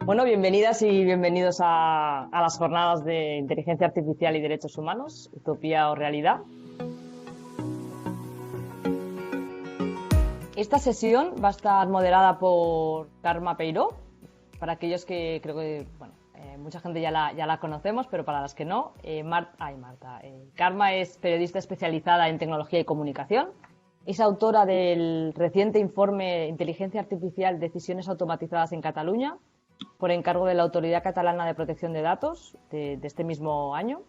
Bueno, bienvenidas y bienvenidos a las jornadas de inteligencia artificial y derechos humanos, utopía o realidad. Esta sesión va a estar moderada por Karma Peiró, para aquellos que creo que, bueno, mucha gente ya la conocemos, pero para las que no, Marta. Karma es periodista especializada en tecnología y comunicación. Es autora del reciente informe Inteligencia Artificial, Decisiones Automatizadas en Cataluña, por encargo de la Autoridad Catalana de Protección de Datos de este mismo año.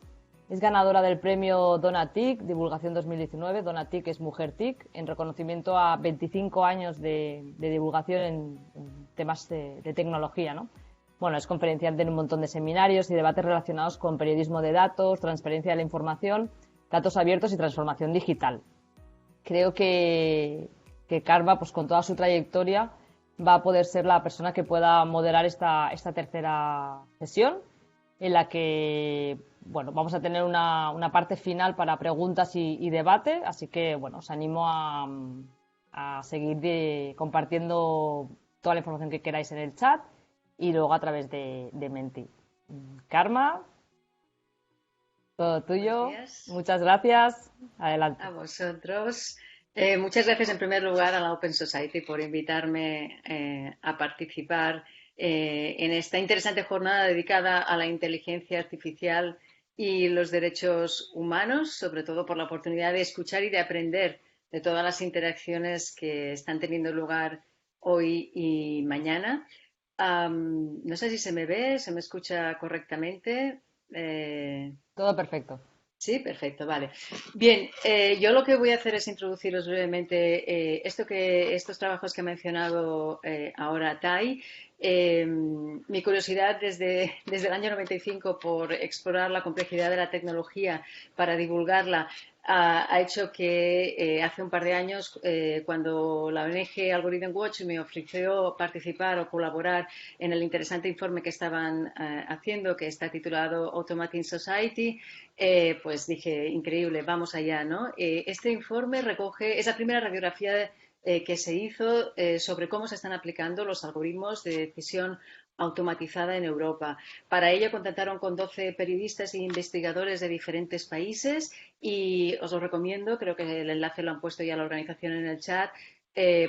Es ganadora del premio Dona TIC, Divulgación 2019. Dona TIC es Mujer TIC, en reconocimiento a 25 años de divulgación en temas de tecnología, ¿no? Bueno, es conferenciante en un montón de seminarios y debates relacionados con periodismo de datos, transparencia de la información, datos abiertos y transformación digital. Creo que Karma, pues con toda su trayectoria, va a poder ser la persona que pueda moderar esta tercera sesión, en la que, bueno, vamos a tener una parte final para preguntas y debate, así que, bueno, os animo a seguir compartiendo toda la información que queráis en el chat y luego a través de Menti. Karma, todo Buenos tuyo. días Muchas gracias. Adelante. a vosotros. Muchas gracias en primer lugar a la Open Society por invitarme a participar en esta interesante jornada dedicada a la inteligencia artificial y los derechos humanos, sobre todo por la oportunidad de escuchar y de aprender de todas las interacciones que están teniendo lugar hoy y mañana. No sé si se me ve, se me escucha correctamente. Eh, Todo perfecto. Sí, perfecto, vale. Bien, yo lo que voy a hacer es introduciros brevemente estos trabajos que ha mencionado ahora Tai. Mi curiosidad desde el año 95 por explorar la complejidad de la tecnología para divulgarla ha hecho que hace un par de años, cuando la ONG Algorithm Watch me ofreció participar o colaborar en el interesante informe que estaban haciendo, que está titulado Automating Society, pues dije, increíble, vamos allá, ¿no? Este informe recoge, es la primera radiografía que se hizo sobre cómo se están aplicando los algoritmos de decisión automatizada en Europa. Para ello contactaron con 12 periodistas e investigadores de diferentes países y os lo recomiendo, creo que el enlace lo han puesto ya la organización en el chat,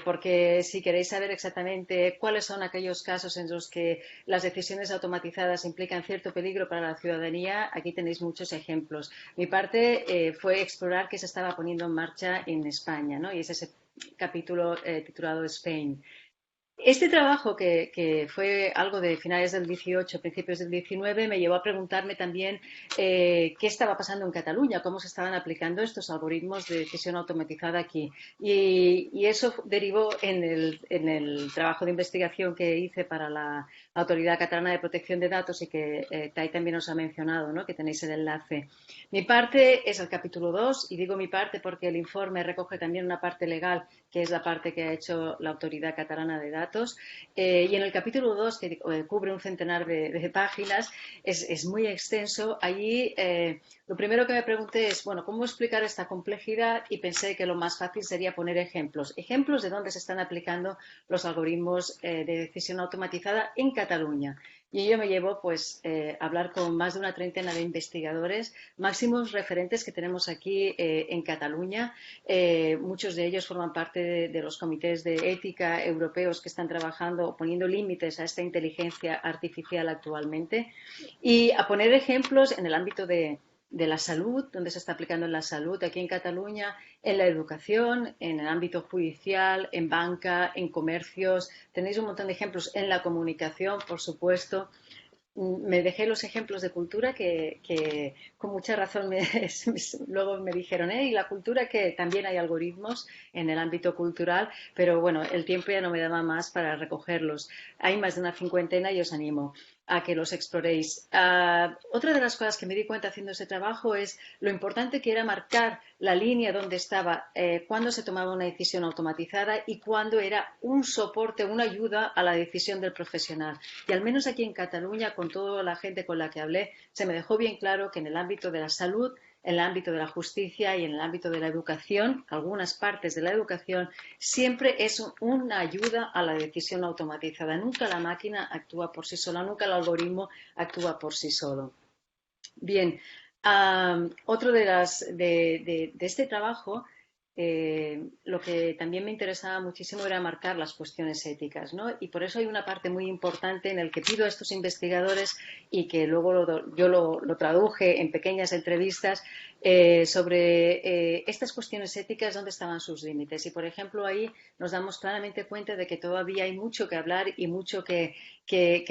porque si queréis saber exactamente cuáles son aquellos casos en los que las decisiones automatizadas implican cierto peligro para la ciudadanía, aquí tenéis muchos ejemplos. Mi parte fue explorar qué se estaba poniendo en marcha en España, ¿no? Y es ese capítulo titulado Spain. Este trabajo, que fue algo de finales del 18, principios del 19, me llevó a preguntarme también qué estaba pasando en Cataluña, cómo se estaban aplicando estos algoritmos de decisión automatizada aquí. Y eso derivó en el trabajo de investigación que hice para la Autoridad Catalana de Protección de Datos y que Tai también os ha mencionado, ¿no? Que tenéis el enlace. Mi parte es el capítulo 2 y digo mi parte porque el informe recoge también una parte legal, que es la parte que ha hecho la Autoridad Catalana de Datos. Y en el capítulo 2, que cubre un centenar de páginas, es muy extenso. Allí lo primero que me pregunté es, bueno, ¿cómo explicar esta complejidad? Y pensé que lo más fácil sería poner ejemplos. Ejemplos de dónde se están aplicando los algoritmos de decisión automatizada en Cataluña. Y ello me llevó pues, a hablar con más de una treintena de investigadores, máximos referentes que tenemos aquí en Cataluña. Muchos de ellos forman parte de los comités de ética europeos que están trabajando o poniendo límites a esta inteligencia artificial actualmente. Y a poner ejemplos en el ámbito de la salud, donde se está aplicando en la salud aquí en Cataluña, en la educación, en el ámbito judicial, en banca, en comercios. Tenéis un montón de ejemplos en la comunicación, por supuesto. Me dejé los ejemplos de cultura que con mucha razón luego me dijeron, y la cultura, que también hay algoritmos en el ámbito cultural, pero bueno, el tiempo ya no me daba más para recogerlos. Hay más de una cincuentena y os animo a que los exploréis. Otra de las cosas que me di cuenta haciendo este trabajo es lo importante que era marcar la línea donde estaba, cuándo se tomaba una decisión automatizada y cuándo era un soporte, una ayuda a la decisión del profesional. Y al menos aquí en Cataluña, con toda la gente con la que hablé, se me dejó bien claro que en el ámbito de la salud en el ámbito de la justicia y en el ámbito de la educación, algunas partes de la educación, siempre es una ayuda a la decisión automatizada. Nunca la máquina actúa por sí sola, nunca el algoritmo actúa por sí solo. Bien, otro de este trabajo, lo que también me interesaba muchísimo era marcar las cuestiones éticas, ¿no? Y por eso hay una parte muy importante en el que pido a estos investigadores y que luego yo lo traduje en pequeñas entrevistas sobre estas cuestiones éticas, dónde estaban sus límites. Y, por ejemplo, ahí nos damos claramente cuenta de que todavía hay mucho que hablar y mucho que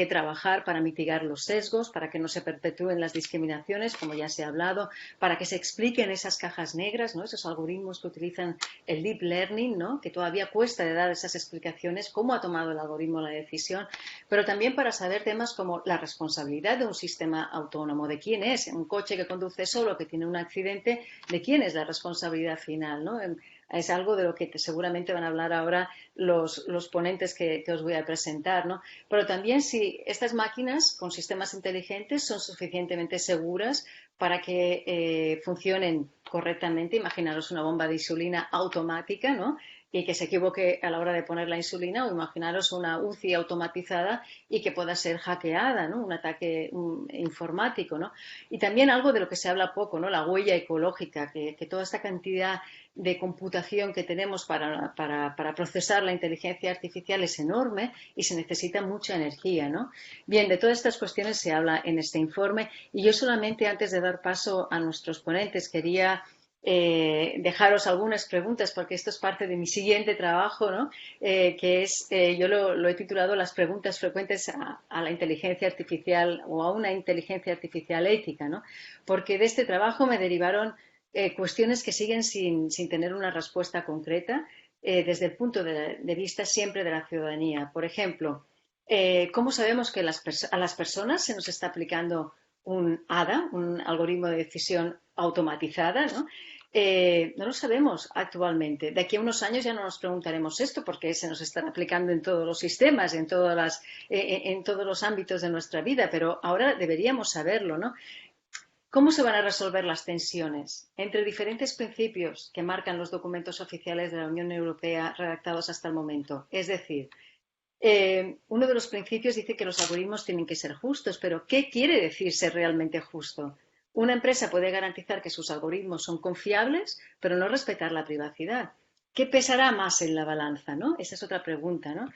trabajar para mitigar los sesgos, para que no se perpetúen las discriminaciones, como ya se ha hablado, para que se expliquen esas cajas negras, ¿no? Esos algoritmos que utilizan el deep learning, ¿no? Que todavía cuesta de dar esas explicaciones, cómo ha tomado el algoritmo la decisión, pero también para saber temas como la responsabilidad de un sistema autónomo, de quién es, un coche que conduce solo, que tiene un accidente, de quién es la responsabilidad final, ¿no? Es algo de lo que seguramente van a hablar ahora los ponentes que os voy a presentar, ¿no? Pero también si estas máquinas con sistemas inteligentes son suficientemente seguras para que funcionen correctamente. Imaginaros una bomba de insulina automática, ¿no? Y que se equivoque a la hora de poner la insulina, o imaginaros una UCI automatizada y que pueda ser hackeada, ¿no? Un ataque informático, ¿no? Y también algo de lo que se habla poco, ¿no? La huella ecológica, que toda esta cantidad de computación que tenemos para procesar la inteligencia artificial es enorme y se necesita mucha energía, ¿no? Bien, de todas estas cuestiones se habla en este informe y yo solamente antes de dar paso a nuestros ponentes quería dejaros algunas preguntas porque esto es parte de mi siguiente trabajo, ¿no? Que es, yo lo he titulado las preguntas frecuentes a la inteligencia artificial o a una inteligencia artificial ética, ¿no? Porque de este trabajo me derivaron cuestiones que siguen sin tener una respuesta concreta desde el punto de vista siempre de la ciudadanía. Por ejemplo, ¿cómo sabemos que a las personas se nos está aplicando un ADA, un algoritmo de decisión automatizada, ¿no? No lo sabemos actualmente. De aquí a unos años ya no nos preguntaremos esto porque se nos están aplicando en todos los sistemas, en todos los ámbitos de nuestra vida, pero ahora deberíamos saberlo, ¿no? ¿Cómo se van a resolver las tensiones entre diferentes principios que marcan los documentos oficiales de la Unión Europea redactados hasta el momento? Es decir, uno de los principios dice que los algoritmos tienen que ser justos, pero ¿qué quiere decir ser realmente justo? Una empresa puede garantizar que sus algoritmos son confiables, pero no respetar la privacidad. ¿Qué pesará más en la balanza, ¿no? Esa es otra pregunta, ¿no?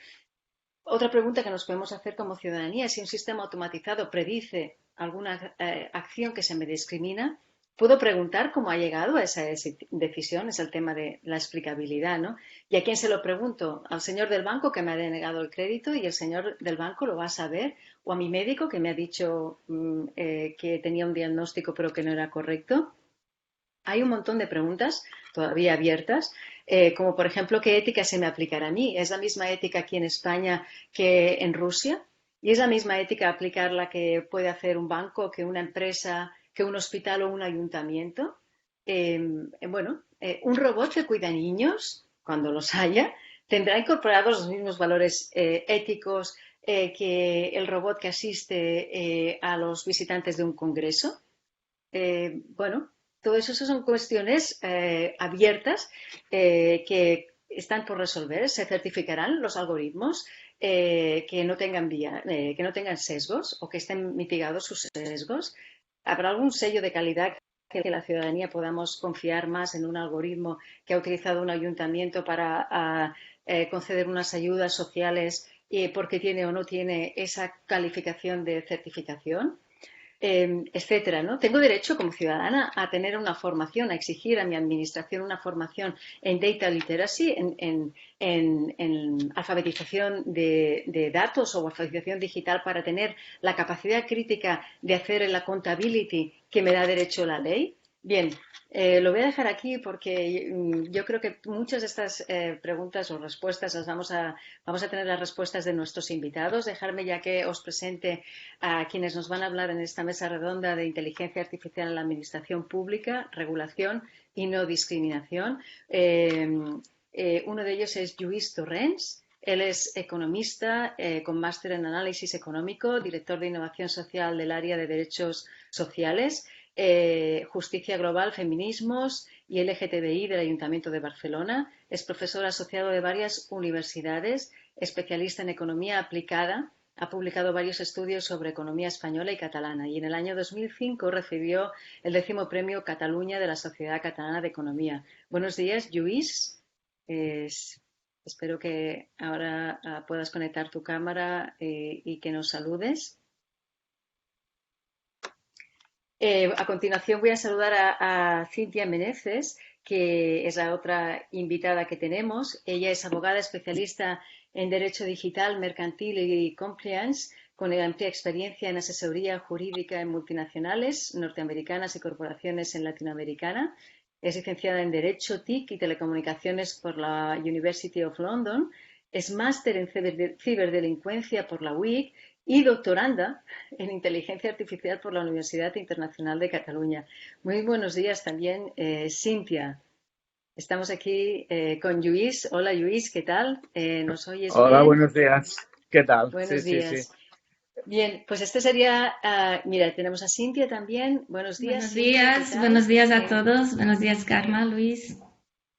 Otra pregunta que nos podemos hacer como ciudadanía, si un sistema automatizado predice alguna acción que se me discrimina, puedo preguntar cómo ha llegado a esa decisión, es el tema de la explicabilidad, ¿no? ¿Y a quién se lo pregunto? ¿Al señor del banco que me ha denegado el crédito y el señor del banco lo va a saber? ¿O a mi médico que me ha dicho que tenía un diagnóstico pero que no era correcto? Hay un montón de preguntas todavía abiertas, como por ejemplo, ¿qué ética se me aplicará a mí? ¿Es la misma ética aquí en España que en Rusia? ¿Y es la misma ética aplicarla que puede hacer un banco, que una empresa, que un hospital o un ayuntamiento? Un robot que cuida niños, cuando los haya, tendrá incorporados los mismos valores éticos que el robot que asiste a los visitantes de un congreso. Bueno, todo eso son cuestiones abiertas que están por resolver. Se certificarán los algoritmos que no tengan que no tengan sesgos o que estén mitigados sus sesgos. ¿Habrá algún sello de calidad que la ciudadanía podamos confiar más en un algoritmo que ha utilizado un ayuntamiento para conceder unas ayudas sociales porque tiene o no tiene esa calificación de certificación? Etcétera, ¿no? Tengo derecho como ciudadana a tener una formación, a exigir a mi administración una formación en data literacy, en alfabetización de datos o alfabetización digital para tener la capacidad crítica de hacer el accountability que me da derecho la ley. Bien, lo voy a dejar aquí porque yo creo que muchas de estas preguntas o respuestas vamos a tener las respuestas de nuestros invitados. Dejarme ya que os presente a quienes nos van a hablar en esta mesa redonda de inteligencia artificial en la administración pública, regulación y no discriminación. Uno de ellos es Lluís Torrents. Él es economista con máster en análisis económico, director de innovación social del área de derechos sociales. Justicia Global, Feminismos y LGTBI del Ayuntamiento de Barcelona. Es profesor asociado de varias universidades, especialista en economía aplicada. Ha publicado varios estudios sobre economía española y catalana y en el año 2005 recibió el 10º Premio Cataluña de la Sociedad Catalana de Economía. Buenos días, Lluís. Espero que ahora puedas conectar tu cámara y que nos saludes. A continuación voy a saludar a Cintia Meneses, que es la otra invitada que tenemos. Ella es abogada especialista en Derecho Digital, Mercantil y Compliance, con amplia experiencia en asesoría jurídica en multinacionales norteamericanas y corporaciones en Latinoamericana. Es licenciada en Derecho TIC y Telecomunicaciones por la University of London. Es máster en ciberdelincuencia por la UIC y doctoranda en Inteligencia Artificial por la Universidad Internacional de Cataluña. Muy buenos días también, Cintia. Estamos aquí con Lluís. Hola, Lluís, ¿qué tal? ¿Nos oyes bien? Hola, buenos días. ¿Qué tal? Buenos Sí, sí, días. sí. Bien, pues este sería, mira, tenemos a Cintia también. Buenos días, Buenos Cintia, ¿qué días, tal? buenos días a todos. Buenos días, Karma, Luis.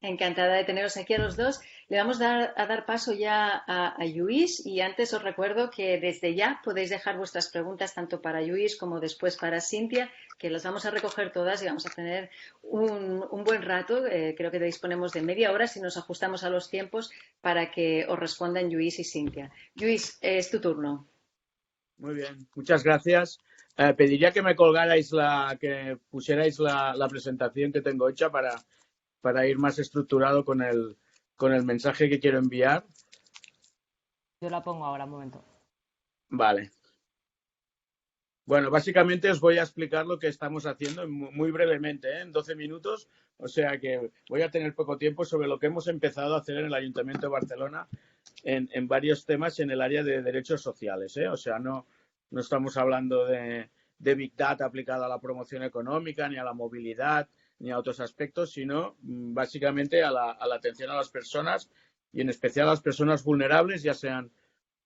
Encantada de teneros aquí a los dos. Le vamos a dar paso ya a Lluís y antes os recuerdo que desde ya podéis dejar vuestras preguntas tanto para Lluís como después para Cintia, que las vamos a recoger todas y vamos a tener un buen rato. Creo que disponemos de media hora si nos ajustamos a los tiempos para que os respondan Lluís y Cintia. Lluís, es tu turno. Muy bien, muchas gracias. Pediría que me colgarais que pusierais la presentación que tengo hecha para ir más estructurado con el mensaje que quiero enviar. Yo la pongo ahora, un momento. Vale. Bueno, básicamente os voy a explicar lo que estamos haciendo muy brevemente, en 12 minutos. O sea que voy a tener poco tiempo sobre lo que hemos empezado a hacer en el Ayuntamiento de Barcelona en varios temas en el área de derechos sociales. O sea, no estamos hablando de Big Data aplicada a la promoción económica, ni a la movilidad, ni a otros aspectos, sino básicamente a la atención a las personas y en especial a las personas vulnerables, ya sean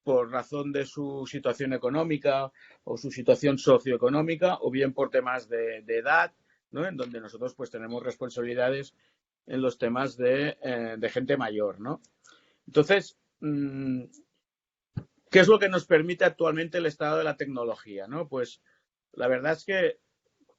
por razón de su situación económica o su situación socioeconómica o bien por temas de edad, ¿no? En donde nosotros pues tenemos responsabilidades en los temas de gente mayor, ¿no? Entonces, ¿qué es lo que nos permite actualmente el estado de la tecnología, ¿no? Pues la verdad es que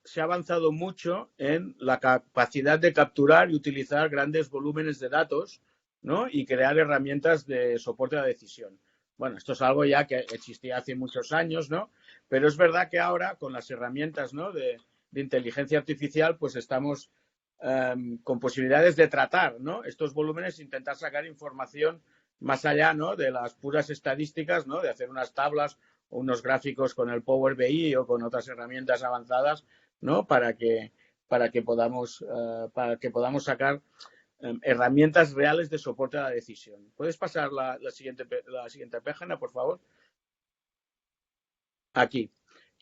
se ha avanzado mucho en la capacidad de capturar y utilizar grandes volúmenes de datos, ¿no? Y crear herramientas de soporte a la decisión. Bueno, esto es algo ya que existía hace muchos años, ¿no? Pero es verdad que ahora, con las herramientas, ¿no? de inteligencia artificial, pues estamos con posibilidades de tratar, ¿no? Estos volúmenes, intentar sacar información más allá, ¿no? De las puras estadísticas, ¿no? De hacer unas tablas o unos gráficos con el Power BI o con otras herramientas avanzadas, ¿no? Para que podamos sacar herramientas reales de soporte a la decisión. ¿Puedes pasar la siguiente página, por favor? Aquí.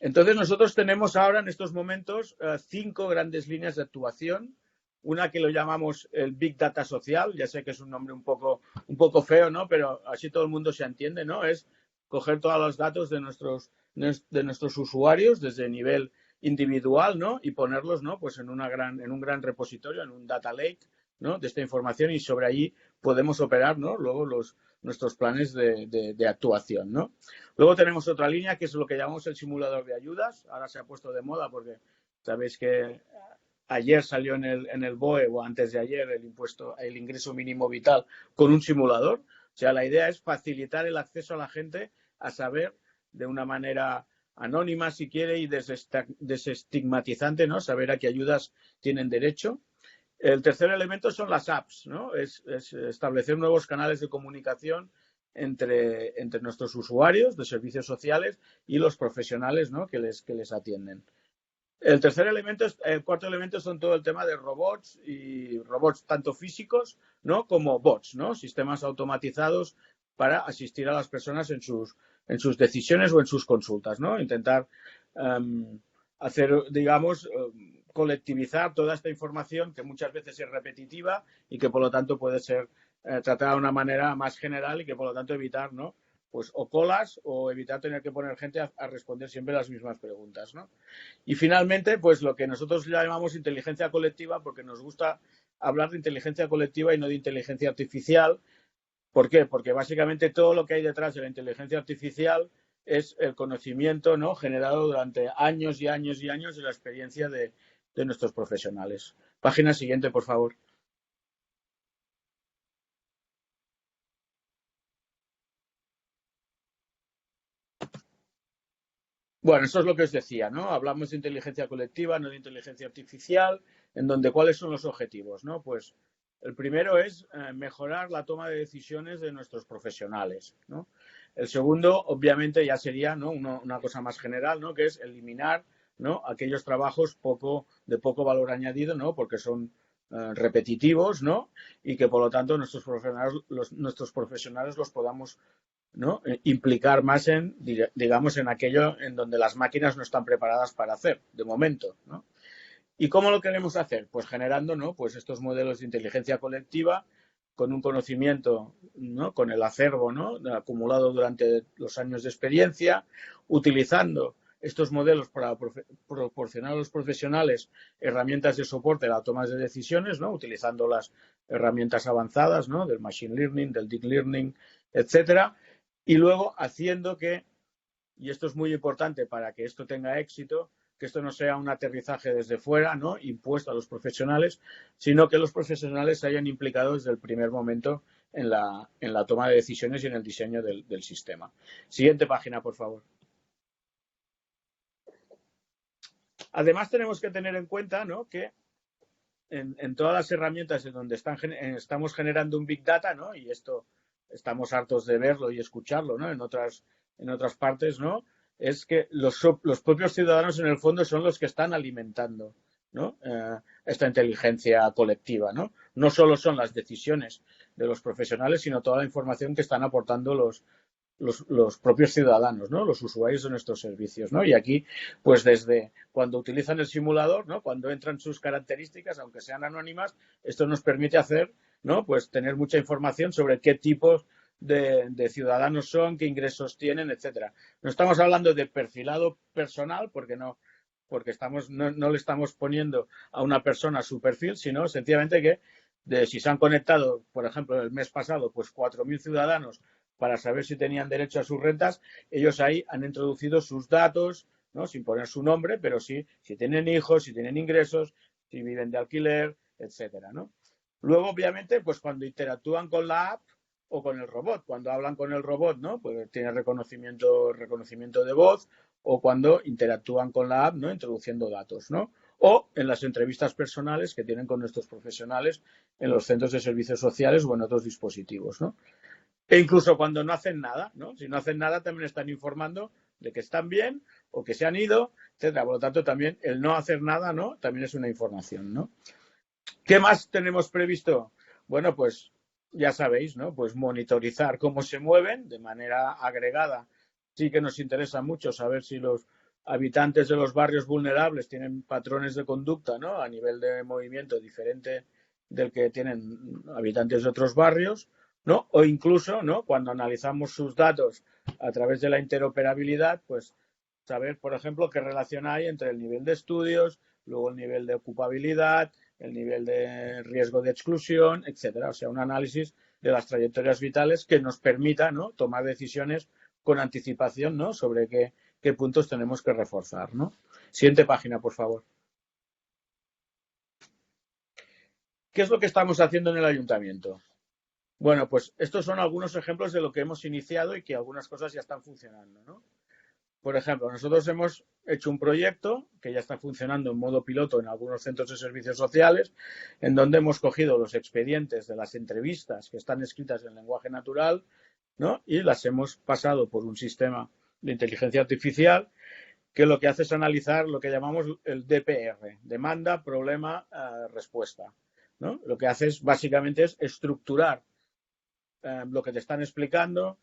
Entonces, nosotros tenemos ahora en estos momentos 5 grandes líneas de actuación. Una que lo llamamos el Big Data Social, ya sé que es un nombre un poco feo, ¿no? Pero así todo el mundo se entiende, ¿no? Es coger todos los datos de nuestros usuarios desde nivel individual, ¿no? Y ponerlos, ¿no? Pues en un gran repositorio, en un data lake, ¿no? De esta información y sobre allí podemos operar, ¿no? Luego nuestros planes de actuación, ¿no? Luego tenemos otra línea que es lo que llamamos el simulador de ayudas. Ahora se ha puesto de moda porque sabéis que ayer salió en el BOE o antes de ayer el ingreso mínimo vital con un simulador. O sea, la idea es facilitar el acceso a la gente a saber de una manera anónima, si quiere, y desestigmatizante, ¿no? Saber a qué ayudas tienen derecho. El tercer elemento son las apps, ¿no? Es establecer nuevos canales de comunicación entre nuestros usuarios de servicios sociales y los profesionales, ¿no? que les atienden. El cuarto elemento son todo el tema de robots y robots tanto físicos, ¿no? como bots, ¿no? Sistemas automatizados para asistir a las personas en sus decisiones o en sus consultas, ¿no? Intentar hacer, digamos, colectivizar toda esta información que muchas veces es repetitiva y que por lo tanto puede ser tratada de una manera más general y que por lo tanto evitar, ¿no? pues o colas o evitar tener que poner gente a responder siempre las mismas preguntas, ¿no? Y finalmente, pues lo que nosotros llamamos inteligencia colectiva, porque nos gusta hablar de inteligencia colectiva y no de inteligencia artificial. ¿Por qué? Porque básicamente todo lo que hay detrás de la inteligencia artificial es el conocimiento, ¿no?, generado durante años y años y años de la experiencia de nuestros profesionales. Página siguiente, por favor. Bueno, eso es lo que os decía, ¿no? Hablamos de inteligencia colectiva, no de inteligencia artificial, en donde ¿cuáles son los objetivos, no? Pues el primero es mejorar la toma de decisiones de nuestros profesionales, ¿no? El segundo, obviamente, ya sería, ¿no?, una cosa más general, ¿no?, que es eliminar, ¿no?, aquellos trabajos de poco valor añadido, ¿no?, porque son repetitivos, ¿no?, y que por lo tanto nuestros profesionales los podamos, ¿no?, implicar más en, digamos, en aquello en donde las máquinas no están preparadas para hacer, de momento, ¿no? ¿Y cómo lo queremos hacer? Pues generando, ¿no?, pues estos modelos de inteligencia colectiva con un conocimiento, ¿no?, con el acervo, ¿no?, acumulado durante los años de experiencia, utilizando estos modelos para proporcionar a los profesionales herramientas de soporte a la toma de decisiones, ¿no?, utilizando las herramientas avanzadas, ¿no?, del machine learning, del deep learning, etcétera, y luego haciendo que, y esto es muy importante para que esto tenga éxito, que esto no sea un aterrizaje desde fuera, ¿no?, impuesto a los profesionales, sino que los profesionales se hayan implicado desde el primer momento en la toma de decisiones y en el diseño del sistema. Siguiente página, por favor. Además, tenemos que tener en cuenta, ¿no?, que en todas las herramientas en donde estamos generando un Big Data, ¿no?, y esto estamos hartos de verlo y escucharlo, ¿no?, en otras partes, ¿no?, es que los propios ciudadanos en el fondo son los que están alimentando, ¿no?, esta inteligencia colectiva, ¿no? No solo son las decisiones de los profesionales, sino toda la información que están aportando los propios ciudadanos, ¿no?, los usuarios de nuestros servicios, ¿no? Y aquí, pues desde cuando utilizan el simulador, ¿no?, cuando entran sus características, aunque sean anónimas, esto nos permite hacer, ¿no?, pues tener mucha información sobre qué tipos de ciudadanos son, qué ingresos tienen, etcétera. No estamos hablando de perfilado personal, porque no le estamos poniendo a una persona su perfil, sino sencillamente que si se han conectado, por ejemplo, el mes pasado, pues 4.000 ciudadanos para saber si tenían derecho a sus rentas, ellos ahí han introducido sus datos, ¿no?, sin poner su nombre, pero sí si tienen hijos, si tienen ingresos, si viven de alquiler, etcétera, ¿no? Luego, obviamente, pues cuando interactúan con la app o con el robot, cuando hablan con el robot, ¿no?, pues tiene reconocimiento de voz, o cuando interactúan con la app, ¿no?, introduciendo datos, ¿no? O en las entrevistas personales que tienen con nuestros profesionales en los centros de servicios sociales o en otros dispositivos, ¿no? E incluso cuando no hacen nada, ¿no? Si no hacen nada, también están informando de que están bien o que se han ido, etcétera. Por lo tanto, también el no hacer nada, ¿no?, también es una información, ¿no? ¿Qué más tenemos previsto? Bueno, pues ya sabéis, ¿no?, pues monitorizar cómo se mueven de manera agregada. Sí que nos interesa mucho saber si los habitantes de los barrios vulnerables tienen patrones de conducta, ¿no?, a nivel de movimiento diferente del que tienen habitantes de otros barrios, ¿no? O incluso, ¿no?, cuando analizamos sus datos a través de la interoperabilidad, pues saber, por ejemplo, qué relación hay entre el nivel de estudios, luego el nivel de ocupabilidad, el nivel de riesgo de exclusión, etcétera. O sea, un análisis de las trayectorias vitales que nos permita, ¿no?, tomar decisiones con anticipación, ¿no?, sobre qué puntos tenemos que reforzar, ¿no? Siguiente página, por favor. ¿Qué es lo que estamos haciendo en el ayuntamiento? Bueno, pues estos son algunos ejemplos de lo que hemos iniciado y que algunas cosas ya están funcionando, ¿no? Por ejemplo, nosotros hemos hecho un proyecto que ya está funcionando en modo piloto en algunos centros de servicios sociales, en donde hemos cogido los expedientes de las entrevistas que están escritas en lenguaje natural, ¿no?, y las hemos pasado por un sistema de inteligencia artificial que lo que hace es analizar lo que llamamos el DPR, demanda, problema, respuesta, ¿no? Lo que hace es básicamente es estructurar lo que te están explicando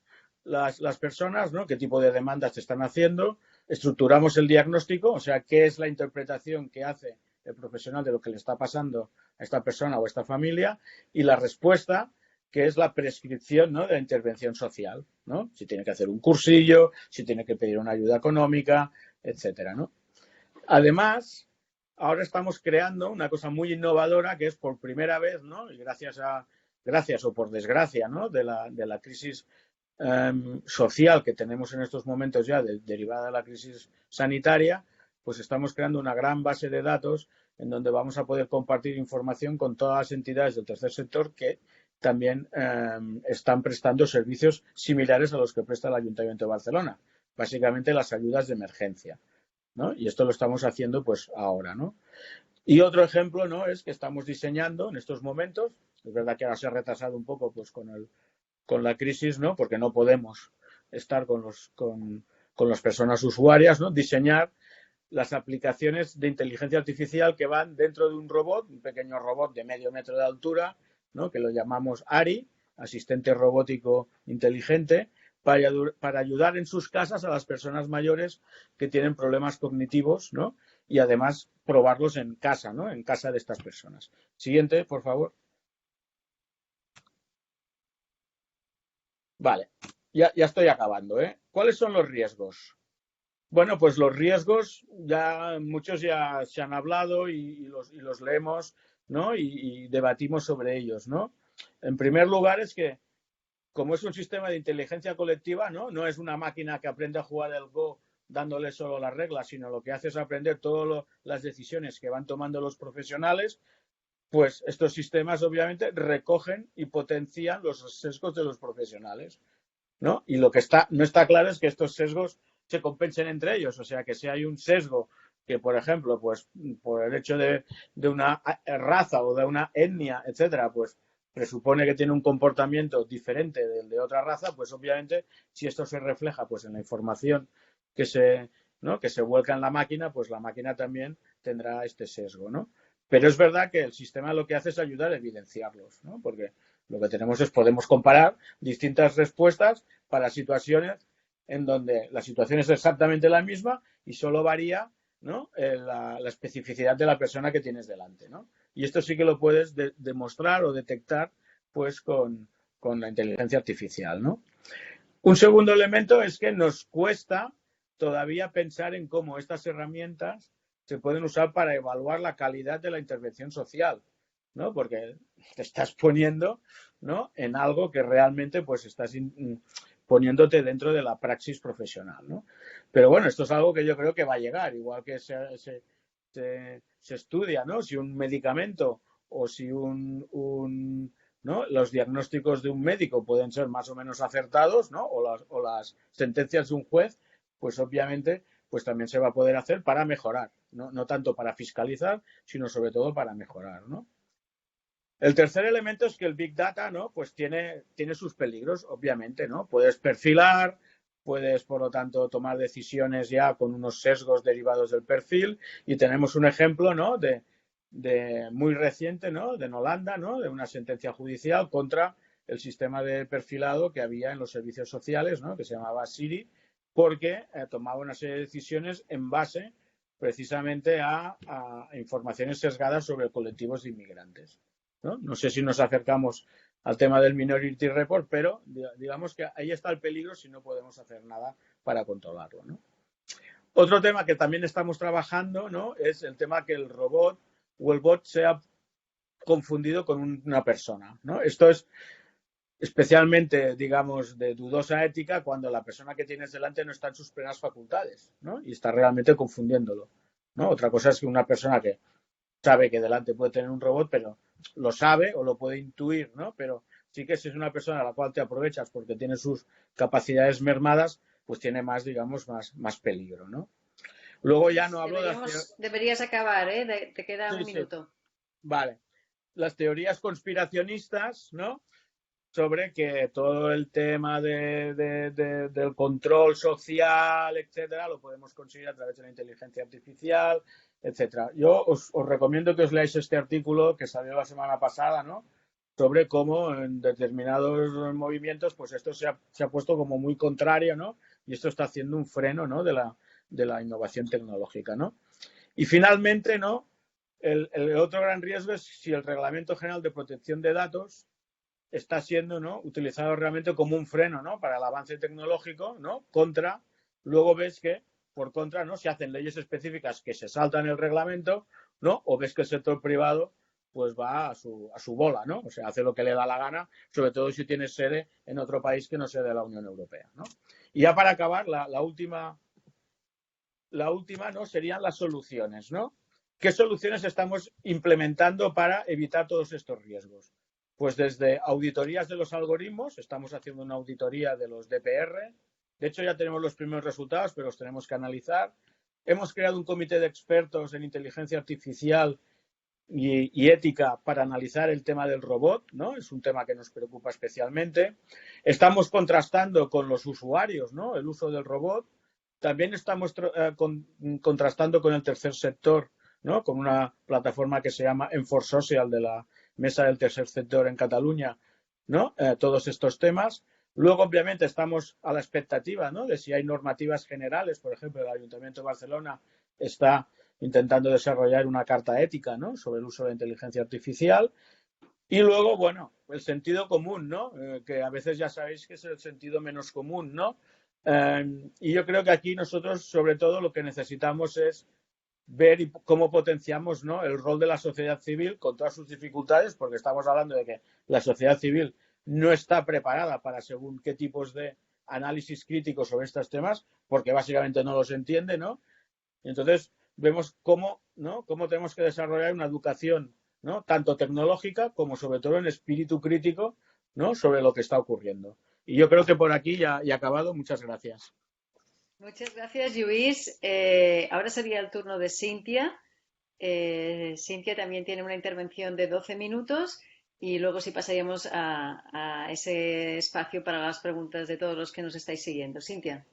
las personas, ¿no?, qué tipo de demandas te están haciendo, estructuramos el diagnóstico, o sea, qué es la interpretación que hace el profesional de lo que le está pasando a esta persona o a esta familia, y la respuesta que es la prescripción, ¿no?, de la intervención social, ¿no? Si tiene que hacer un cursillo, si tiene que pedir una ayuda económica, etcétera, ¿no? Además, ahora estamos creando una cosa muy innovadora que es por primera vez, ¿no?, y gracias o por desgracia, ¿no?, de la crisis social que tenemos en estos momentos ya, derivada de la crisis sanitaria, pues estamos creando una gran base de datos en donde vamos a poder compartir información con todas las entidades del tercer sector que también están prestando servicios similares a los que presta el Ayuntamiento de Barcelona, básicamente las ayudas de emergencia, ¿no? Y esto lo estamos haciendo pues ahora, ¿no? Y otro ejemplo, ¿no?, es que estamos diseñando en estos momentos, es verdad que ahora se ha retrasado un poco pues con la crisis, ¿no?, porque no podemos estar con las personas usuarias, ¿no?, diseñar las aplicaciones de inteligencia artificial que van dentro de un robot, un pequeño robot de medio metro de altura, ¿no?, que lo llamamos ARI, asistente robótico inteligente, para ayudar en sus casas a las personas mayores que tienen problemas cognitivos, ¿no?, y además probarlos en casa, ¿no?, en casa de estas personas. Siguiente, por favor. Vale, ya estoy acabando, ¿eh? ¿Cuáles son los riesgos? Bueno, pues los riesgos ya muchos ya se han hablado y los leemos, ¿no?, y debatimos sobre ellos, ¿no? En primer lugar es que como es un sistema de inteligencia colectiva, ¿no?, no es una máquina que aprende a jugar el Go dándole solo las reglas, sino lo que hace es aprender todas las decisiones que van tomando los profesionales, pues estos sistemas obviamente recogen y potencian los sesgos de los profesionales, ¿no? Y lo que no está claro es que estos sesgos se compensen entre ellos. O sea, que si hay un sesgo que, por ejemplo, pues por el hecho de una raza o de una etnia, etcétera, pues presupone que tiene un comportamiento diferente del de otra raza, pues obviamente si esto se refleja pues en la información que se vuelca en la máquina, pues la máquina también tendrá este sesgo, ¿no? Pero es verdad que el sistema lo que hace es ayudar a evidenciarlos, ¿no? Porque lo que tenemos es, podemos comparar distintas respuestas para situaciones en donde la situación es exactamente la misma y solo varía, ¿no?, la especificidad de la persona que tienes delante, ¿no? Y esto sí que lo puedes demostrar o detectar pues con la inteligencia artificial, ¿no? Un segundo elemento es que nos cuesta todavía pensar en cómo estas herramientas se pueden usar para evaluar la calidad de la intervención social, ¿no? Porque te estás poniendo, ¿no?, en algo que realmente pues estás poniéndote dentro de la praxis profesional, ¿no? Pero bueno, esto es algo que yo creo que va a llegar, igual que se estudia, ¿no?, si un medicamento o si ¿no?, los diagnósticos de un médico pueden ser más o menos acertados, ¿no?, o las sentencias de un juez, pues obviamente pues también se va a poder hacer para mejorar, no tanto para fiscalizar, sino sobre todo para mejorar, ¿no? El tercer elemento es que el Big Data, ¿no?, pues tiene sus peligros, obviamente, ¿no? Puedes perfilar, puedes, por lo tanto, tomar decisiones ya con unos sesgos derivados del perfil, y tenemos un ejemplo, ¿no?, de muy reciente, ¿no?, de Holanda, ¿no?, de una sentencia judicial contra el sistema de perfilado que había en los servicios sociales, ¿no?, que se llamaba Siri, porque tomaba una serie de decisiones en base precisamente a informaciones sesgadas sobre colectivos de inmigrantes, ¿no? No sé si nos acercamos al tema del Minority Report, pero digamos que ahí está el peligro si no podemos hacer nada para controlarlo, ¿no? Otro tema que también estamos trabajando, ¿no?, es el tema que el robot o el bot sea confundido con una persona, ¿no? Esto es especialmente, digamos, de dudosa ética cuando la persona que tienes delante no está en sus plenas facultades, ¿no?, y está realmente confundiéndolo, ¿no? Otra cosa es que una persona que sabe que delante puede tener un robot, pero lo sabe o lo puede intuir, ¿no? Pero sí que si es una persona a la cual te aprovechas porque tiene sus capacidades mermadas, pues tiene más, digamos, más peligro, ¿no? Luego ya no hablo Deberías acabar, ¿eh? Te queda un minuto. Sí. Vale. Las teorías conspiracionistas, ¿no?, sobre que todo el tema del control social, etcétera, lo podemos conseguir a través de la inteligencia artificial, etcétera. Yo os recomiendo que os leáis este artículo que salió la semana pasada, ¿no?, sobre cómo en determinados movimientos pues esto se ha puesto como muy contrario, ¿no?, y esto está haciendo un freno, ¿no?, de la innovación tecnológica, ¿no? Y finalmente, ¿no?, el otro gran riesgo es si el Reglamento General de Protección de Datos está siendo, ¿no?, utilizado realmente como un freno, ¿no?, para el avance tecnológico, ¿no?, luego ves que, por contra, ¿no?, se hacen leyes específicas que se saltan el reglamento, ¿no?, o ves que el sector privado pues va a su bola, ¿no? O sea, hace lo que le da la gana, sobre todo si tiene sede en otro país que no sea de la Unión Europea, ¿no? Y ya para acabar, la última, ¿no?, serían las soluciones, ¿no? ¿Qué soluciones estamos implementando para evitar todos estos riesgos? Pues desde auditorías de los algoritmos, estamos haciendo una auditoría de los DPR, de hecho ya tenemos los primeros resultados, pero los tenemos que analizar. Hemos creado un comité de expertos en inteligencia artificial y ética para analizar el tema del robot, ¿no? Es un tema que nos preocupa especialmente. Estamos contrastando con los usuarios, ¿no?, el uso del robot. También estamos contrastando con el tercer sector, ¿no?, con una plataforma que se llama Enforce Social de la Mesa del Tercer Sector en Cataluña, ¿no? Todos estos temas. Luego, obviamente, estamos a la expectativa, ¿no?, de si hay normativas generales. Por ejemplo, el Ayuntamiento de Barcelona está intentando desarrollar una carta ética, ¿no?, sobre el uso de la inteligencia artificial. Y luego, bueno, el sentido común, ¿no?, que a veces ya sabéis que es el sentido menos común, ¿no? Y yo creo que aquí nosotros, sobre todo, lo que necesitamos es ver cómo potenciamos, ¿no?, el rol de la sociedad civil con todas sus dificultades, porque estamos hablando de que la sociedad civil no está preparada para según qué tipos de análisis críticos sobre estos temas, porque básicamente no los entiende, ¿no? Entonces, vemos cómo, ¿no?, cómo tenemos que desarrollar una educación, ¿no?, tanto tecnológica como sobre todo en espíritu crítico, ¿no?, sobre lo que está ocurriendo. Y yo creo que por aquí ya he acabado. Muchas gracias. Muchas gracias, Lluís. Ahora sería el turno de Cintia. Cintia también tiene una intervención de 12 minutos y luego sí pasaríamos a ese espacio para las preguntas de todos los que nos estáis siguiendo. Cintia.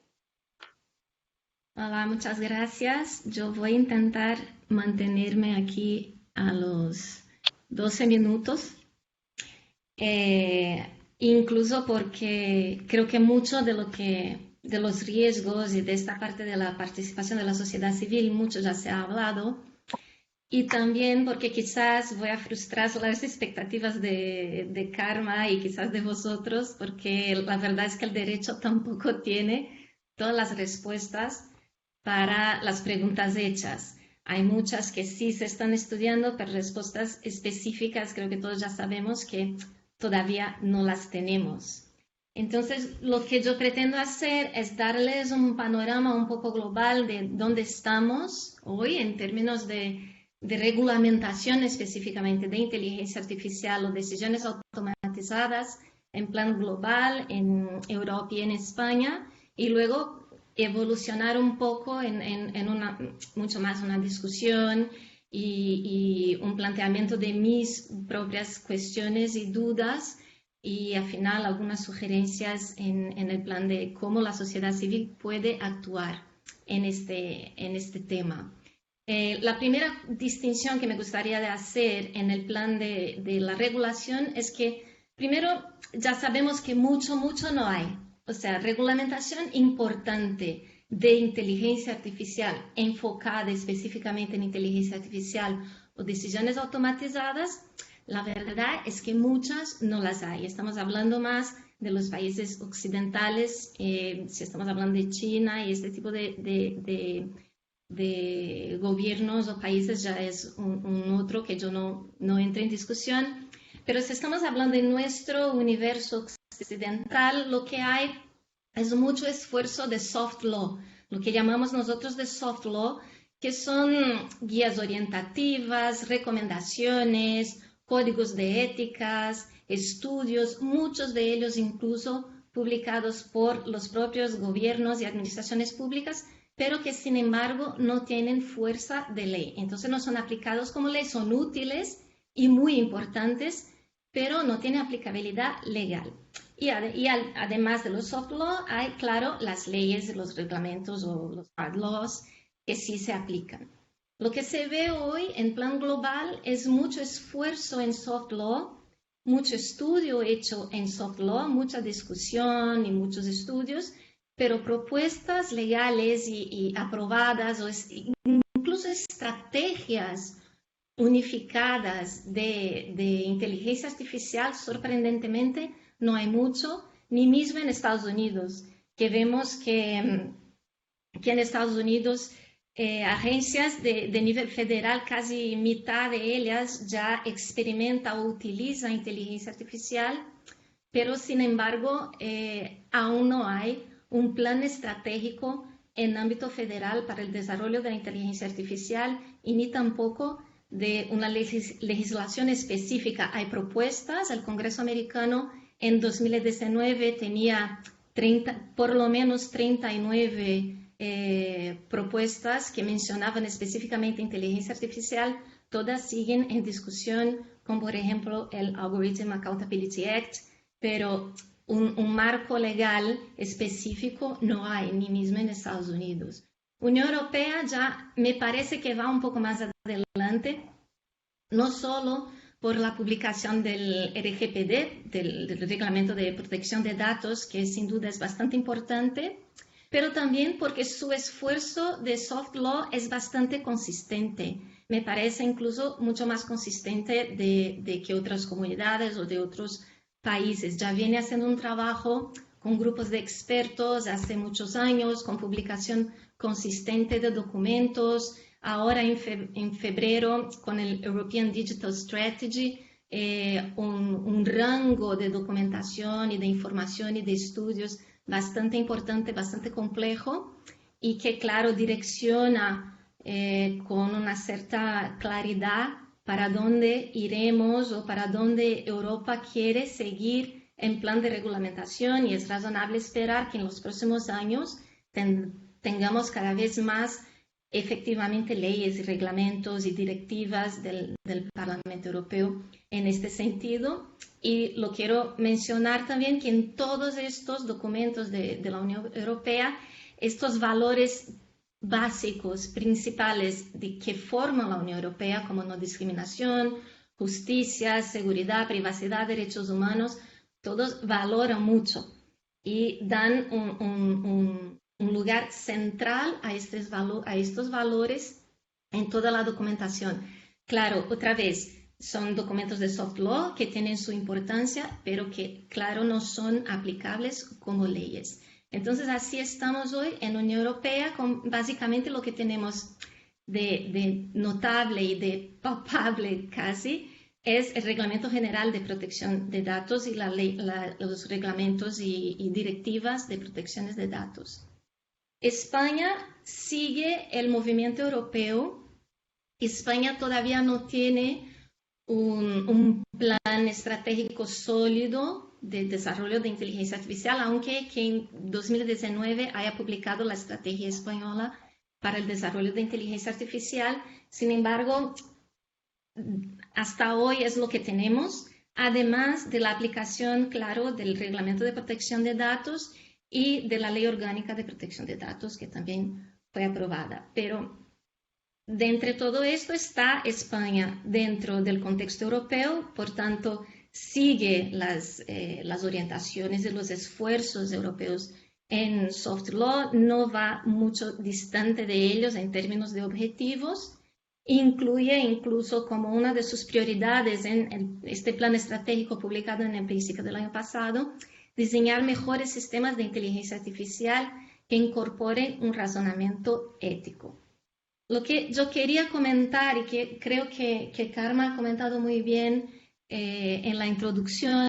Hola, muchas gracias. Yo voy a intentar mantenerme aquí a los 12 minutos, incluso porque creo que mucho de los riesgos y de esta parte de la participación de la sociedad civil, mucho ya se ha hablado. Y también porque quizás voy a frustrar las expectativas de Karma y quizás de vosotros, porque la verdad es que el derecho tampoco tiene todas las respuestas para las preguntas hechas. Hay muchas que sí se están estudiando, pero respuestas específicas creo que todos ya sabemos que todavía no las tenemos. Entonces, lo que yo pretendo hacer es darles un panorama un poco global de dónde estamos hoy en términos de regulamentación específicamente de inteligencia artificial o decisiones automatizadas en plan global en Europa y en España, y luego evolucionar un poco en mucho más una discusión y un planteamiento de mis propias cuestiones y dudas, y al final algunas sugerencias en el plan de cómo la sociedad civil puede actuar en este tema. La primera distinción que me gustaría de hacer en el plan de la regulación es que, primero, ya sabemos que mucho no hay. O sea, regulamentación importante de inteligencia artificial enfocada específicamente en inteligencia artificial o decisiones automatizadas, la verdad es que muchas no las hay. Estamos hablando más de los países occidentales, si estamos hablando de China y este tipo de gobiernos o países ya es un otro que yo no entro en discusión, pero si estamos hablando de nuestro universo occidental, lo que hay es mucho esfuerzo de soft law, lo que llamamos nosotros de soft law, que son guías orientativas, recomendaciones, códigos de éticas, estudios, muchos de ellos incluso publicados por los propios gobiernos y administraciones públicas, pero que sin embargo no tienen fuerza de ley. Entonces no son aplicados como ley, son útiles y muy importantes, pero no tienen aplicabilidad legal. Y además de los soft law, hay, claro, las leyes, los reglamentos o los hard laws que sí se aplican. Lo que se ve hoy en plan global es mucho esfuerzo en soft law, mucho estudio hecho en soft law, mucha discusión y muchos estudios, pero propuestas legales y aprobadas o incluso estrategias unificadas de inteligencia artificial, sorprendentemente, no hay mucho, ni mismo en Estados Unidos, que vemos que en Estados Unidos agencias de nivel federal, casi mitad de ellas ya experimenta o utiliza inteligencia artificial, pero sin embargo aún no hay un plan estratégico en ámbito federal para el desarrollo de la inteligencia artificial y ni tampoco de una legislación específica. Hay propuestas, el Congreso americano en 2019 tenía por lo menos 39 propuestas que mencionaban específicamente inteligencia artificial, todas siguen en discusión, como por ejemplo el Algorithm Accountability Act, pero un marco legal específico no hay, ni mismo en Estados Unidos. Unión Europea ya me parece que va un poco más adelante, no solo por la publicación del RGPD, del Reglamento de Protección de Datos, que sin duda es bastante importante, pero también porque su esfuerzo de soft law es bastante consistente. Me parece incluso mucho más consistente de que otras comunidades o de otros países. Ya viene haciendo un trabajo con grupos de expertos hace muchos años, con publicación consistente de documentos. Ahora en febrero, con el European Digital Strategy, un rango de documentación y de información y de estudios bastante importante, bastante complejo y que, claro, direcciona con una cierta claridad para dónde iremos o para dónde Europa quiere seguir en plan de regulamentación, y es razonable esperar que en los próximos años tengamos cada vez más efectivamente leyes y reglamentos y directivas del Parlamento Europeo en este sentido. Y lo quiero mencionar también que en todos estos documentos de la Unión Europea, estos valores básicos, principales que forman la Unión Europea, como no discriminación, justicia, seguridad, privacidad, derechos humanos, todos valoran mucho y dan un lugar central a estos valores en toda la documentación. Claro, otra vez, son documentos de soft law que tienen su importancia, pero que, claro, no son aplicables como leyes. Entonces, así estamos hoy en la Unión Europea con básicamente lo que tenemos de notable y de palpable casi, es el Reglamento General de Protección de Datos y los reglamentos y directivas de protecciones de datos. España sigue el movimiento europeo. España todavía no tiene un plan estratégico sólido de desarrollo de inteligencia artificial, aunque que en 2019 haya publicado la Estrategia Española para el Desarrollo de Inteligencia Artificial. Sin embargo, hasta hoy es lo que tenemos, además de la aplicación, claro, del Reglamento de Protección de Datos y de la Ley Orgánica de Protección de Datos, que también fue aprobada. Pero de entre todo esto está España dentro del contexto europeo, por tanto, sigue las orientaciones y los esfuerzos europeos en soft law, no va mucho distante de ellos en términos de objetivos, incluye incluso como una de sus prioridades en este plan estratégico publicado en el principio del año pasado, diseñar mejores sistemas de inteligencia artificial que incorporen un razonamiento ético. Lo que yo quería comentar y que creo que Karma ha comentado muy bien en la introducción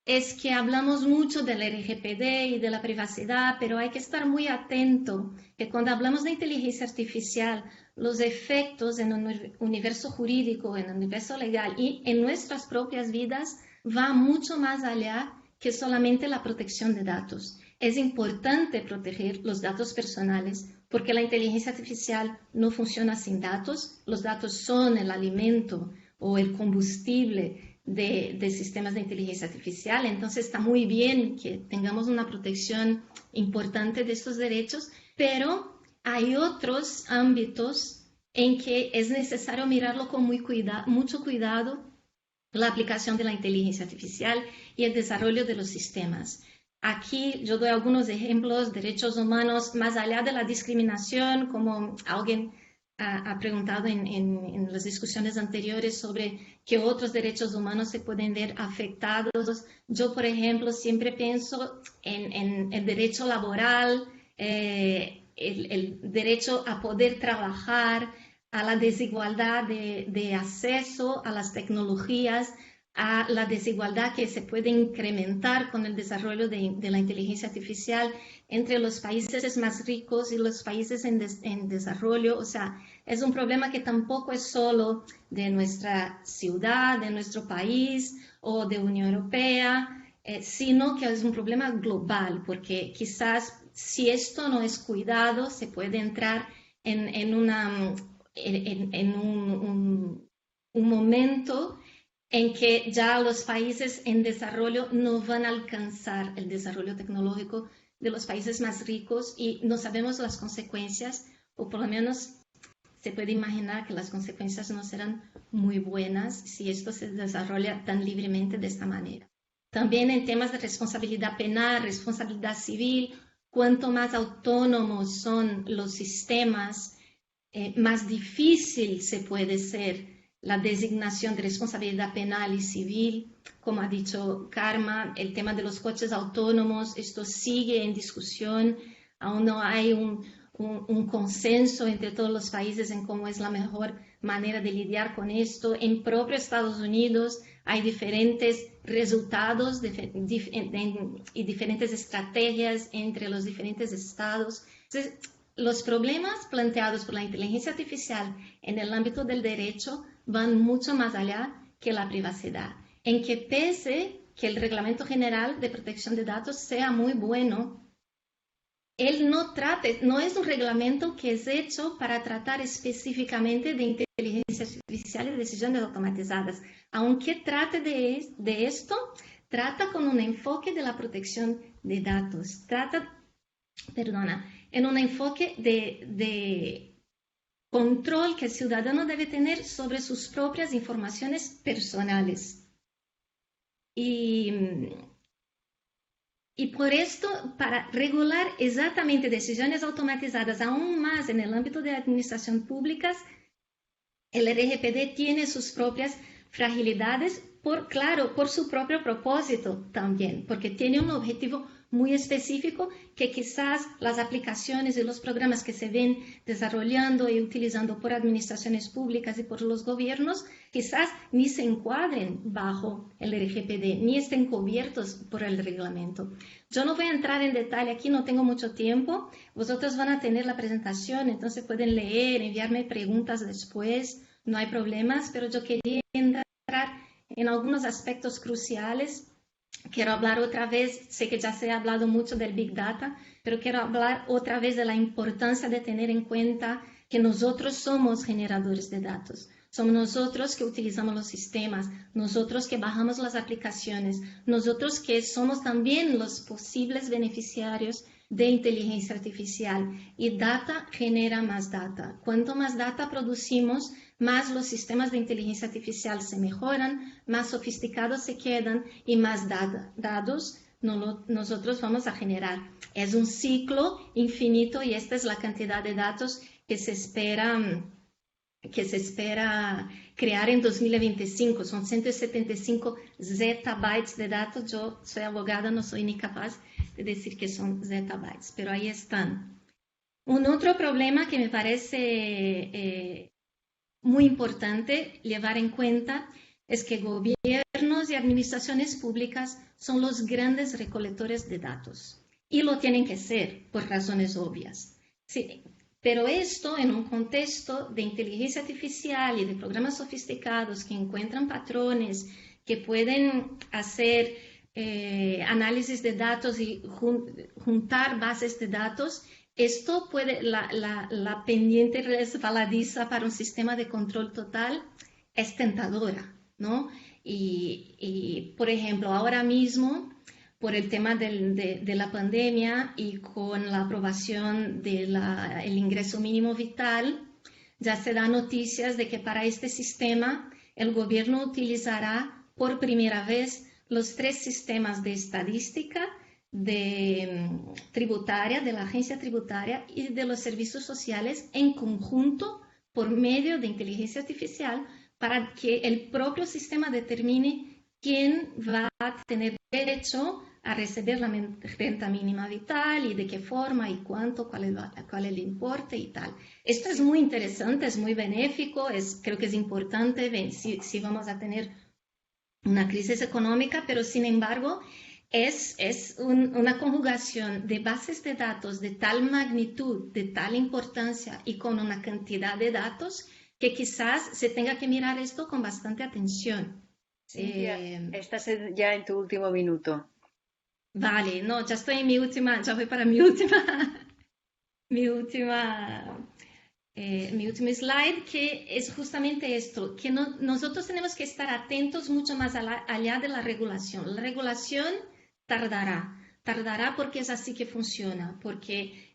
es que hablamos mucho del RGPD y de la privacidad, pero hay que estar muy atento que cuando hablamos de inteligencia artificial, los efectos en el universo jurídico, en el universo legal y en nuestras propias vidas va mucho más allá que solamente la protección de datos. Es importante proteger los datos personales porque la inteligencia artificial no funciona sin datos. Los datos son el alimento o el combustible de sistemas de inteligencia artificial. Entonces está muy bien que tengamos una protección importante de estos derechos, pero hay otros ámbitos en que es necesario mirarlo con mucho cuidado, la aplicación de la inteligencia artificial y el desarrollo de los sistemas. Aquí yo doy algunos ejemplos, derechos humanos, más allá de la discriminación, como alguien ha preguntado en las discusiones anteriores sobre qué otros derechos humanos se pueden ver afectados. Yo, por ejemplo, siempre pienso en el derecho laboral, el derecho a poder trabajar, a la desigualdad de acceso a las tecnologías, a la desigualdad que se puede incrementar con el desarrollo de la inteligencia artificial entre los países más ricos y los países en desarrollo. O sea, es un problema que tampoco es solo de nuestra ciudad, de nuestro país o de Unión Europea, sino que es un problema global, porque quizás si esto no es cuidado, se puede entrar en un momento en que ya los países en desarrollo no van a alcanzar el desarrollo tecnológico de los países más ricos y no sabemos las consecuencias, o por lo menos se puede imaginar que las consecuencias no serán muy buenas si esto se desarrolla tan libremente de esta manera. También en temas de responsabilidad penal, responsabilidad civil, cuanto más autónomos son los sistemas, más difícil se puede ser la designación de responsabilidad penal y civil. Como ha dicho Karma, el tema de los coches autónomos, esto sigue en discusión, aún no hay un consenso entre todos los países en cómo es la mejor manera de lidiar con esto. En propio Estados Unidos hay diferentes resultados y diferentes estrategias entre los diferentes estados. Entonces, los problemas planteados por la inteligencia artificial en el ámbito del derecho van mucho más allá que la privacidad, en que pese que el Reglamento General de Protección de Datos sea muy bueno, él no es un reglamento que es hecho para tratar específicamente de inteligencia artificial y de decisiones automatizadas. Aunque trate de esto, trata con un enfoque de la protección de datos, en un enfoque de control que el ciudadano debe tener sobre sus propias informaciones personales. Y por esto, para regular exactamente decisiones automatizadas aún más en el ámbito de administración pública, el RGPD tiene sus propias fragilidades, por su propio propósito también, porque tiene un objetivo muy específico que quizás las aplicaciones y los programas que se ven desarrollando y utilizando por administraciones públicas y por los gobiernos quizás ni se encuadren bajo el RGPD, ni estén cubiertos por el reglamento. Yo no voy a entrar en detalle aquí, no tengo mucho tiempo. Vosotros van a tener la presentación, entonces pueden leer, enviarme preguntas después, no hay problemas, pero yo quería entrar en algunos aspectos cruciales. Quiero hablar otra vez, sé que ya se ha hablado mucho del Big Data, pero quiero hablar otra vez de la importancia de tener en cuenta que nosotros somos generadores de datos. Somos nosotros que utilizamos los sistemas, nosotros que bajamos las aplicaciones, nosotros que somos también los posibles beneficiarios de inteligencia artificial. Y data genera más data. Cuanto más data producimos, más los sistemas de inteligencia artificial se mejoran, más sofisticados se quedan y más datos nosotros vamos a generar. Es un ciclo infinito y esta es la cantidad de datos que se espera crear en 2025. Son 175 zettabytes de datos. Yo soy abogada, no soy ni capaz de decir que son zettabytes, pero ahí están. Un otro problema que me parece muy importante llevar en cuenta es que gobiernos y administraciones públicas son los grandes recolectores de datos y lo tienen que ser por razones obvias. Sí, pero esto en un contexto de inteligencia artificial y de programas sofisticados que encuentran patrones, que pueden hacer análisis de datos y juntar bases de datos, esto puede, la pendiente resbaladiza para un sistema de control total es tentadora, ¿no? Y por ejemplo, ahora mismo, por el tema de la pandemia y con la aprobación del ingreso mínimo vital, ya se dan noticias de que para este sistema el gobierno utilizará por primera vez los 3 sistemas de estadística, tributaria, de la agencia tributaria y de los servicios sociales en conjunto por medio de inteligencia artificial para que el propio sistema determine quién va a tener derecho a recibir la renta mínima vital y de qué forma y cuánto, cuál es el importe y tal. Esto es muy interesante, es muy benéfico, creo que es importante si vamos a tener una crisis económica, pero sin embargo es una conjugación de bases de datos de tal magnitud, de tal importancia y con una cantidad de datos que quizás se tenga que mirar esto con bastante atención. Estás ya en tu último minuto. Vale, no, ya estoy en ya voy para mi último slide, que es justamente esto, que nosotros tenemos que estar atentos mucho más allá de la regulación. La regulación tardará porque es así que funciona, porque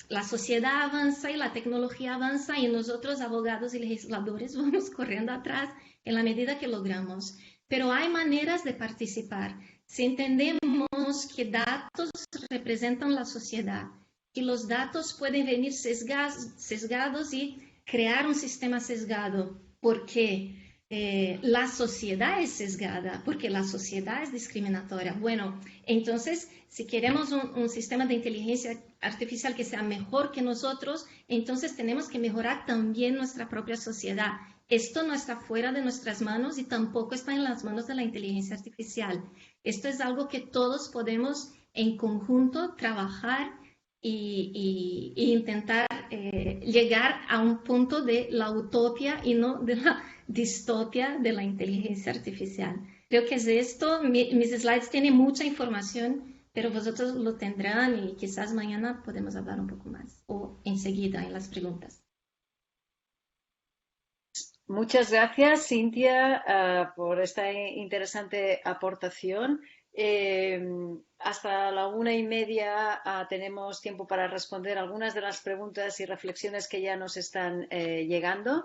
la sociedad avanza y la tecnología avanza y nosotros, abogados y legisladores, vamos corriendo atrás en la medida que logramos. Pero hay maneras de participar. Si entendemos que datos representan la sociedad y los datos pueden venir sesgados y crear un sistema sesgado, porque la sociedad es sesgada, porque la sociedad es discriminatoria. Bueno, entonces, si queremos un sistema de inteligencia artificial que sea mejor que nosotros, entonces tenemos que mejorar también nuestra propia sociedad. Esto no está fuera de nuestras manos y tampoco está en las manos de la inteligencia artificial. Esto es algo que todos podemos en conjunto trabajar y intentar llegar a un punto de la utopía y no de la distopia de la inteligencia artificial. Creo que es esto. Mis slides tienen mucha información, pero vosotros lo tendrán y quizás mañana podemos hablar un poco más o enseguida en las preguntas. Muchas gracias, Cintia, por esta interesante aportación. Hasta la 1:30 tenemos tiempo para responder algunas de las preguntas y reflexiones que ya nos están llegando.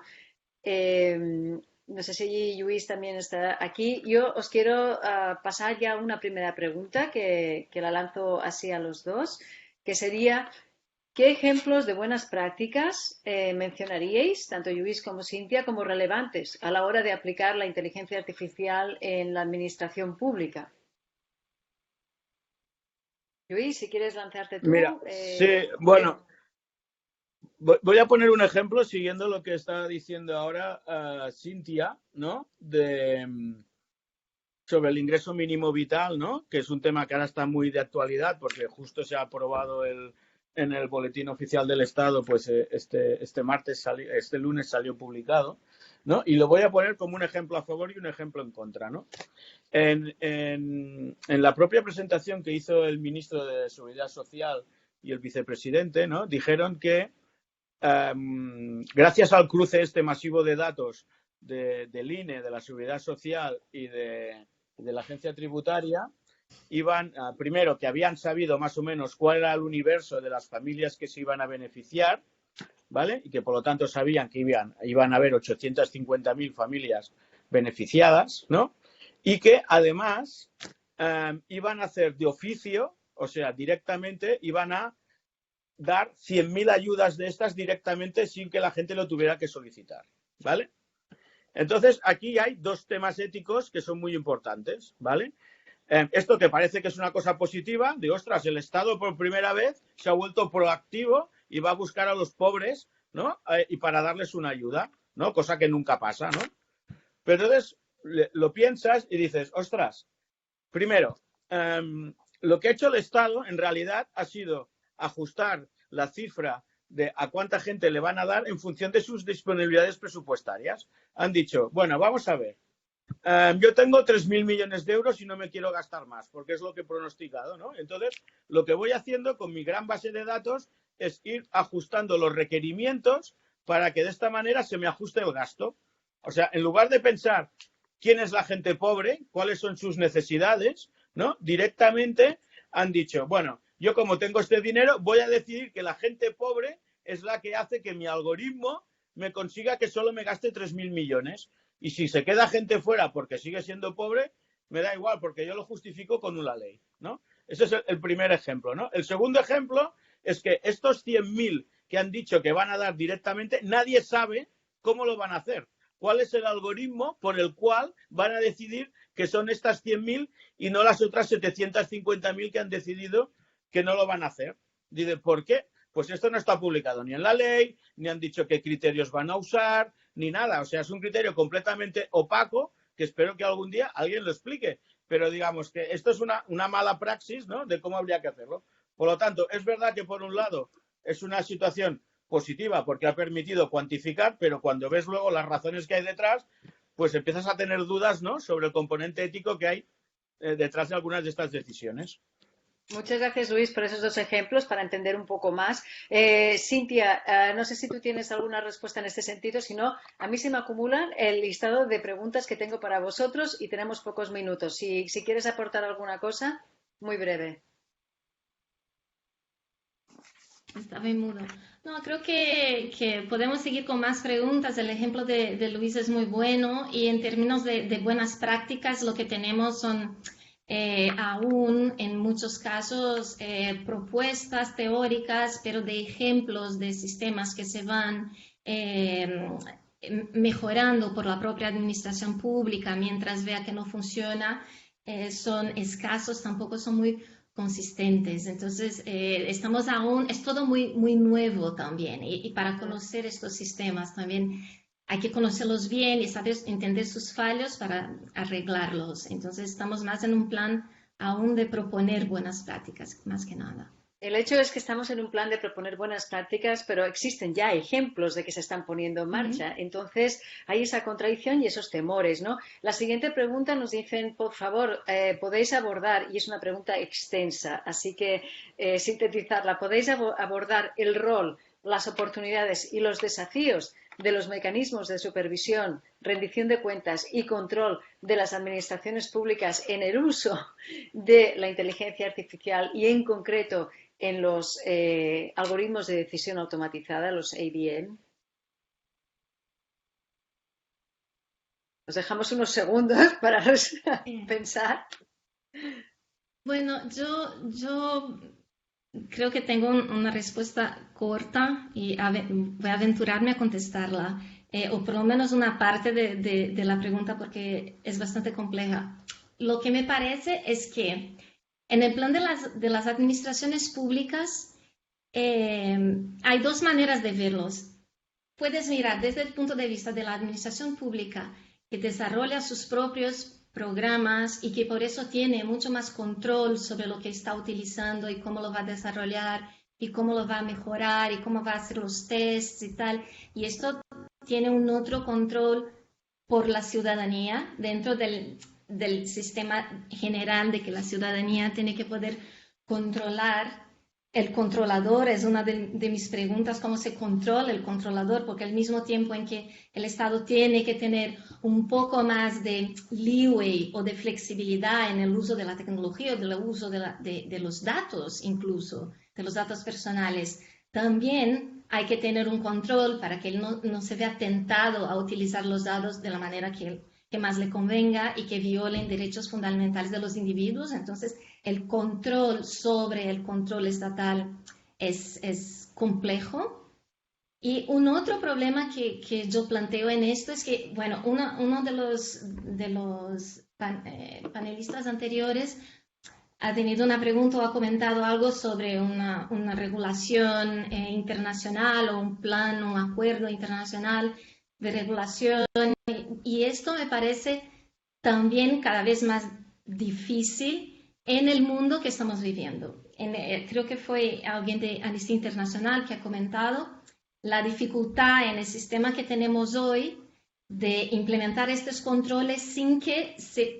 No sé si Lluís también está aquí. Yo os quiero pasar ya una primera pregunta que la lanzo así a los dos, que sería: ¿qué ejemplos de buenas prácticas mencionaríais, tanto Lluís como Cintia, como relevantes a la hora de aplicar la inteligencia artificial en la administración pública? Lluís, si quieres lanzarte tú. Mira, sí, bueno, voy a poner un ejemplo siguiendo lo que está diciendo ahora Cintia, ¿no? Sobre el ingreso mínimo vital, ¿no? Que es un tema que ahora está muy de actualidad porque justo se ha aprobado en el Boletín Oficial del Estado, pues este lunes salió publicado, ¿no? Y lo voy a poner como un ejemplo a favor y un ejemplo en contra, ¿no? En la propia presentación que hizo el ministro de Seguridad Social y el vicepresidente, ¿no? Dijeron que gracias al cruce masivo de datos del INE, de la Seguridad Social y de la Agencia Tributaria, primero, que habían sabido más o menos cuál era el universo de las familias que se iban a beneficiar, ¿vale? Y que por lo tanto sabían que iban a haber 850.000 familias beneficiadas, ¿no? Y que además iban a hacer de oficio, o sea, directamente iban a dar 100.000 ayudas de estas directamente sin que la gente lo tuviera que solicitar, ¿vale? Entonces, aquí hay dos temas éticos que son muy importantes, ¿vale? Esto que parece que es una cosa positiva, de ostras, el Estado por primera vez se ha vuelto proactivo y va a buscar a los pobres, ¿no? Y para darles una ayuda, ¿no? Cosa que nunca pasa, ¿no? Pero entonces lo piensas y dices, ostras, primero, lo que ha hecho el Estado en realidad ha sido ajustar la cifra de a cuánta gente le van a dar en función de sus disponibilidades presupuestarias. Han dicho, bueno, vamos a ver, yo tengo 3.000 millones de euros y no me quiero gastar más, porque es lo que he pronosticado, ¿no? Entonces, lo que voy haciendo con mi gran base de datos es ir ajustando los requerimientos para que de esta manera se me ajuste el gasto. O sea, en lugar de pensar quién es la gente pobre, cuáles son sus necesidades, ¿no? Directamente han dicho, bueno, yo como tengo este dinero, voy a decidir que la gente pobre es la que hace que mi algoritmo me consiga que solo me gaste 3.000 millones. Y si se queda gente fuera porque sigue siendo pobre, me da igual, porque yo lo justifico con una ley, ¿no? Ese es el primer ejemplo, ¿no? El segundo ejemplo es que estos 100.000 que han dicho que van a dar directamente, nadie sabe ¿cómo lo van a hacer? ¿Cuál es el algoritmo por el cual van a decidir que son estas 100.000 y no las otras 750.000 que han decidido que no lo van a hacer? Dice, ¿por qué? Pues esto no está publicado ni en la ley, ni han dicho qué criterios van a usar, ni nada. O sea, es un criterio completamente opaco que espero que algún día alguien lo explique. Pero digamos que esto es una mala praxis, ¿no?, de cómo habría que hacerlo. Por lo tanto, es verdad que por un lado es una situación positiva porque ha permitido cuantificar, pero cuando ves luego las razones que hay detrás, pues empiezas a tener dudas, ¿no?, sobre el componente ético que hay detrás de algunas de estas decisiones. Muchas gracias, Luis, por esos dos ejemplos para entender un poco más. Cintia, no sé si tú tienes alguna respuesta en este sentido. Si no, a mí se me acumulan el listado de preguntas que tengo para vosotros y tenemos pocos minutos. Si quieres aportar alguna cosa, muy breve. Estaba en mudo. No, creo que podemos seguir con más preguntas. El ejemplo de Luis es muy bueno y en términos de buenas prácticas lo que tenemos son aún en muchos casos propuestas teóricas, pero de ejemplos de sistemas que se van mejorando por la propia administración pública mientras vea que no funciona, son escasos, tampoco son muy consistentes. Entonces, estamos aún, es todo muy, muy nuevo también y para conocer estos sistemas también hay que conocerlos bien y saber entender sus fallos para arreglarlos. Entonces, estamos más en un plan aún de proponer buenas prácticas, más que nada. El hecho es que estamos en un plan de proponer buenas prácticas, pero existen ya ejemplos de que se están poniendo en marcha. Entonces, hay esa contradicción y esos temores, ¿no? La siguiente pregunta nos dicen, por favor, podéis abordar, y es una pregunta extensa, así que sintetizarla, podéis abordar el rol, las oportunidades y los desafíos de los mecanismos de supervisión, rendición de cuentas y control de las administraciones públicas en el uso de la inteligencia artificial y, en concreto, en los algoritmos de decisión automatizada, los ADM. Os dejamos unos segundos para pensar. Bueno, yo creo que tengo una respuesta corta y voy a aventurarme a contestarla, o por lo menos una parte de la pregunta porque es bastante compleja. Lo que me parece es que en el plan de las administraciones públicas hay dos maneras de verlos. Puedes mirar desde el punto de vista de la administración pública que desarrolla sus propios programas y que por eso tiene mucho más control sobre lo que está utilizando y cómo lo va a desarrollar y cómo lo va a mejorar y cómo va a hacer los tests y tal. Y esto tiene un otro control por la ciudadanía dentro del sistema general de que la ciudadanía tiene que poder controlar. El controlador es una de mis preguntas, ¿cómo se controla el controlador? Porque al mismo tiempo en que el Estado tiene que tener un poco más de leeway o de flexibilidad en el uso de la tecnología o del uso de los datos, incluso de los datos personales, también hay que tener un control para que él no se vea tentado a utilizar los datos de la manera que más le convenga y que violen derechos fundamentales de los individuos. Entonces, el control sobre el control estatal es complejo. Y un otro problema que yo planteo en esto es que, bueno, uno de los panelistas anteriores ha tenido una pregunta o ha comentado algo sobre una regulación internacional o un plan o un acuerdo internacional de regulación. Y esto me parece también cada vez más difícil en el mundo que estamos viviendo. Creo que fue alguien de Amnistía Internacional que ha comentado la dificultad en el sistema que tenemos hoy de implementar estos controles sin que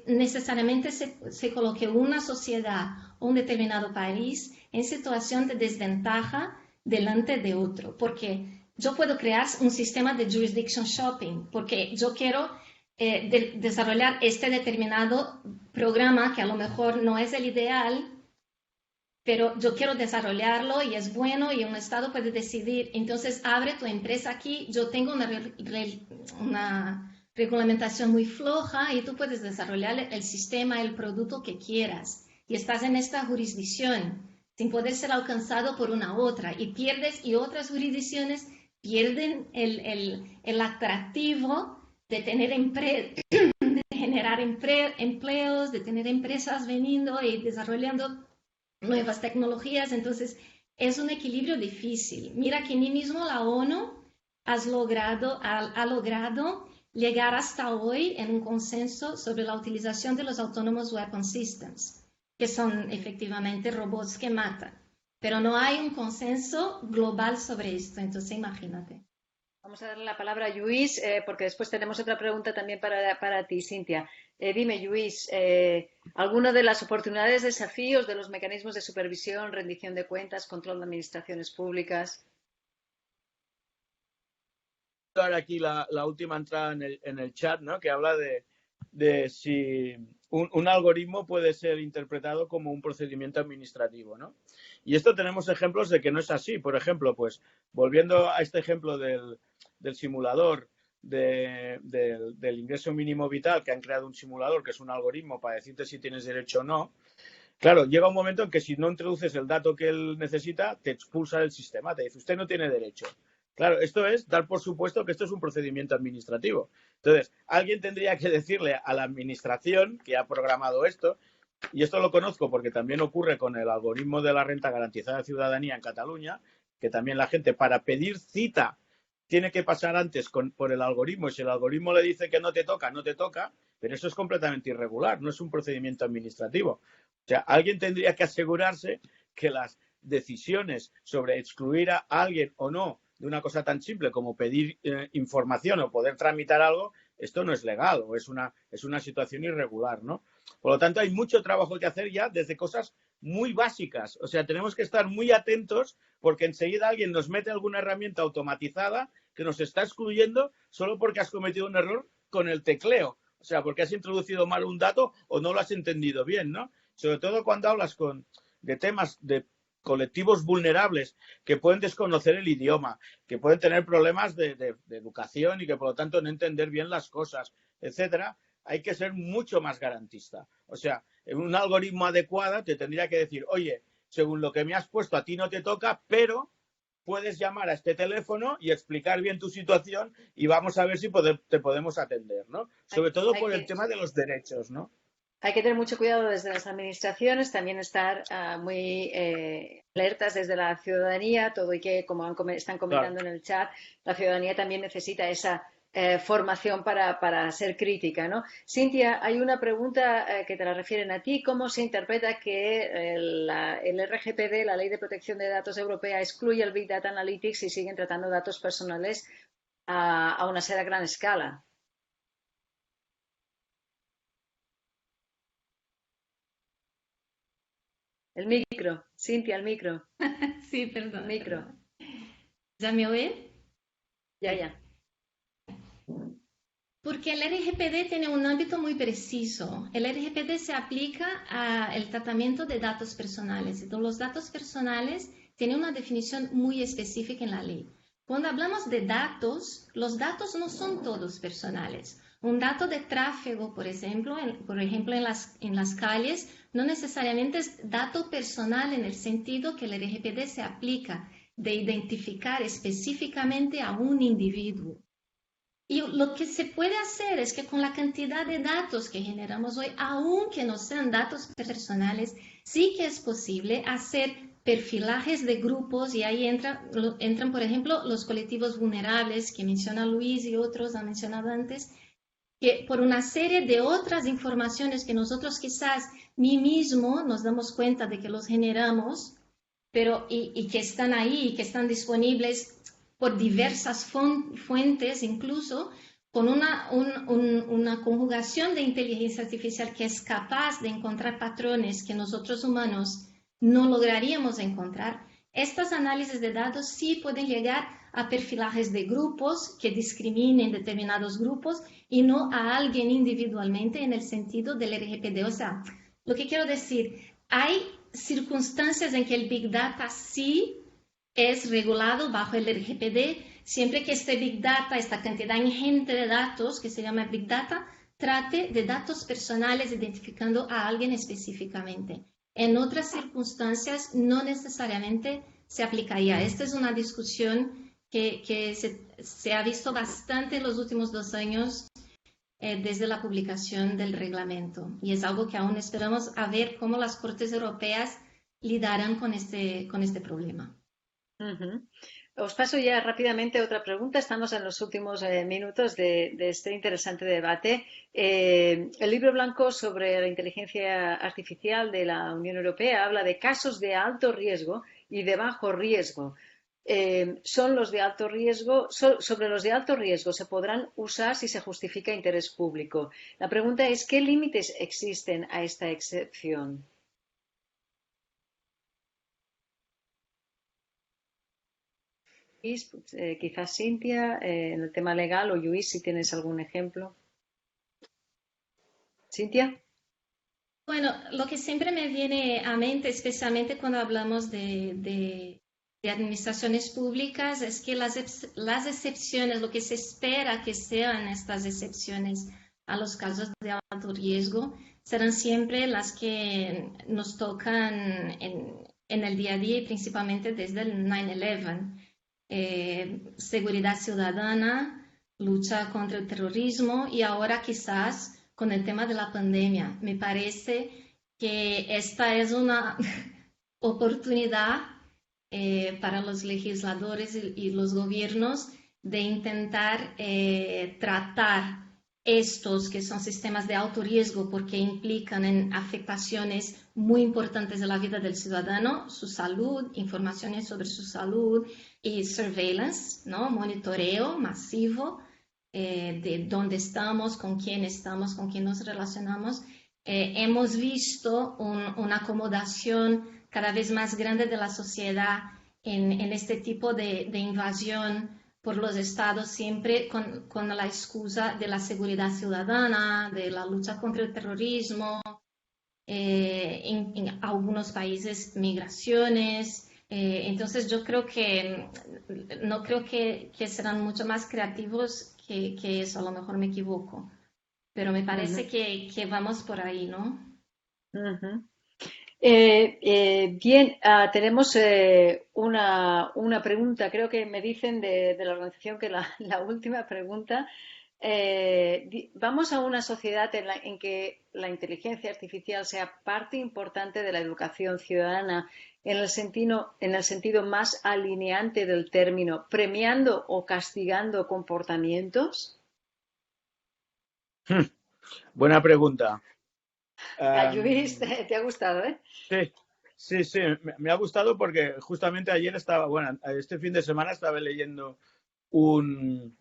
necesariamente se coloque una sociedad o un determinado país en situación de desventaja delante de otro. Porque yo puedo crear un sistema de jurisdiction shopping, porque yo quiero desarrollar este determinado programa que a lo mejor no es el ideal, pero yo quiero desarrollarlo y es bueno y un Estado puede decidir. Entonces, abre tu empresa aquí, yo tengo una regulamentación muy floja y tú puedes desarrollar el sistema, el producto que quieras. Y estás en esta jurisdicción sin poder ser alcanzado por una otra y pierdes y otras jurisdicciones pierden el atractivo de tener de generar empleos, de tener empresas veniendo y desarrollando nuevas tecnologías. Entonces, es un equilibrio difícil. Mira que ni mismo la ONU ha logrado llegar hasta hoy en un consenso sobre la utilización de los Autonomous Weapon Systems, que son efectivamente robots que matan. Pero no hay un consenso global sobre esto, entonces imagínate. Vamos a darle la palabra a Lluís, porque después tenemos otra pregunta también para ti, Cintia. Dime, Lluís, ¿alguna de las oportunidades, desafíos de los mecanismos de supervisión, rendición de cuentas, control de administraciones públicas? Ahora aquí la última entrada en el chat, ¿no? Que habla de si un algoritmo puede ser interpretado como un procedimiento administrativo, ¿no? Y esto tenemos ejemplos de que no es así. Por ejemplo, pues volviendo a este ejemplo del simulador del ingreso mínimo vital, que han creado un simulador que es un algoritmo para decirte si tienes derecho o no. Claro, llega un momento en que si no introduces el dato que él necesita, te expulsa del sistema, te dice, usted no tiene derecho. Claro, esto es dar por supuesto que esto es un procedimiento administrativo. Entonces, alguien tendría que decirle a la administración que ha programado esto, y esto lo conozco porque también ocurre con el algoritmo de la renta garantizada de ciudadanía en Cataluña, que también la gente para pedir cita tiene que pasar antes por el algoritmo, y si el algoritmo le dice que no te toca, no te toca, pero eso es completamente irregular, no es un procedimiento administrativo. O sea, alguien tendría que asegurarse que las decisiones sobre excluir a alguien o no de una cosa tan simple como pedir información o poder tramitar algo, esto no es legal o es una situación irregular, ¿no? Por lo tanto, hay mucho trabajo que hacer ya desde cosas muy básicas. O sea, tenemos que estar muy atentos porque enseguida alguien nos mete alguna herramienta automatizada que nos está excluyendo solo porque has cometido un error con el tecleo. O sea, porque has introducido mal un dato o no lo has entendido bien, ¿no? Sobre todo cuando hablas de temas de colectivos vulnerables que pueden desconocer el idioma, que pueden tener problemas de educación y que por lo tanto no entender bien las cosas, etcétera, hay que ser mucho más garantista. O sea, en un algoritmo adecuado te tendría que decir, oye, según lo que me has puesto a ti no te toca, pero puedes llamar a este teléfono y explicar bien tu situación y vamos a ver si te podemos atender, ¿no? Sobre todo por el tema de los derechos, ¿no? Hay que tener mucho cuidado desde las administraciones, también estar muy alertas desde la ciudadanía, todo y que, como están comentando en el chat, la ciudadanía también necesita esa formación para ser crítica, ¿no? Cintia, hay una pregunta que te la refieren a ti. ¿Cómo se interpreta que el RGPD, la Ley de Protección de Datos Europea, excluye el Big Data Analytics y siguen tratando datos personales a una serie a gran escala? El micro, Cintia, el micro. Sí, perdón. Micro. ¿Ya me oye? Ya. Porque el RGPD tiene un ámbito muy preciso. El RGPD se aplica al tratamiento de datos personales. Entonces, los datos personales tienen una definición muy específica en la ley. Cuando hablamos de datos, los datos no son todos personales. Un dato de tráfico, por ejemplo, en las calles, no necesariamente es dato personal en el sentido que el RGPD se aplica de identificar específicamente a un individuo. Y lo que se puede hacer es que con la cantidad de datos que generamos hoy, aunque no sean datos personales, sí que es posible hacer perfilajes de grupos y ahí entran, por ejemplo, los colectivos vulnerables que menciona Luis y otros han mencionado antes, que por una serie de otras informaciones que nosotros quizás ni mismo nos damos cuenta de que los generamos, pero y que están ahí y que están disponibles por diversas fuentes, incluso con una conjugación de inteligencia artificial que es capaz de encontrar patrones que nosotros humanos no lograríamos encontrar. Estos análisis de datos sí pueden llegar a perfilajes de grupos que discriminen determinados grupos y no a alguien individualmente en el sentido del RGPD. O sea, lo que quiero decir, hay circunstancias en que el Big Data sí es regulado bajo el RGPD, siempre que este Big Data, esta cantidad ingente de datos que se llama Big Data, trate de datos personales identificando a alguien específicamente. En otras circunstancias no necesariamente se aplicaría. Esta es una discusión que se ha visto bastante en los últimos 2 años desde la publicación del reglamento. Y es algo que aún esperamos a ver cómo las Cortes Europeas lidarán con este problema. Uh-huh. Os paso ya rápidamente a otra pregunta. Estamos en los últimos minutos de este interesante debate. El libro blanco sobre la inteligencia artificial de la Unión Europea habla de casos de alto riesgo y de bajo riesgo. Son los de alto riesgo, sobre los de alto riesgo se podrán usar si se justifica interés público. La pregunta es, ¿qué límites existen a esta excepción? Quizás Cintia, en el tema legal, o Luis, si tienes algún ejemplo. Cintia. Bueno, lo que siempre me viene a mente, especialmente cuando hablamos de administraciones públicas, es que las excepciones, lo que se espera que sean estas excepciones a los casos de alto riesgo, serán siempre las que nos tocan en el día a día y principalmente desde el 9/11. Seguridad ciudadana, lucha contra el terrorismo y ahora quizás con el tema de la pandemia. Me parece que esta es una oportunidad para los legisladores y los gobiernos de intentar tratar estos que son sistemas de alto riesgo porque implican en afectaciones muy importantes de la vida del ciudadano, su salud, informaciones sobre su salud y surveillance, ¿no? Monitoreo masivo de dónde estamos, con quién nos relacionamos. Hemos visto una acomodación cada vez más grande de la sociedad en este tipo de invasión por los estados, siempre con la excusa de la seguridad ciudadana, de la lucha contra el terrorismo, en algunos países migraciones. Entonces yo creo que no creo que serán mucho más creativos que eso, a lo mejor me equivoco, pero me parece que vamos por ahí, ¿no? Uh-huh. Bien, tenemos una pregunta, creo que me dicen de la organización que la última pregunta. ¿Vamos a una sociedad en que la inteligencia artificial sea parte importante de la educación ciudadana en el sentido más alineante del término, premiando o castigando comportamientos? Buena pregunta. Luis, te ha gustado, ¿eh? Sí, me ha gustado porque justamente ayer este fin de semana estaba leyendo un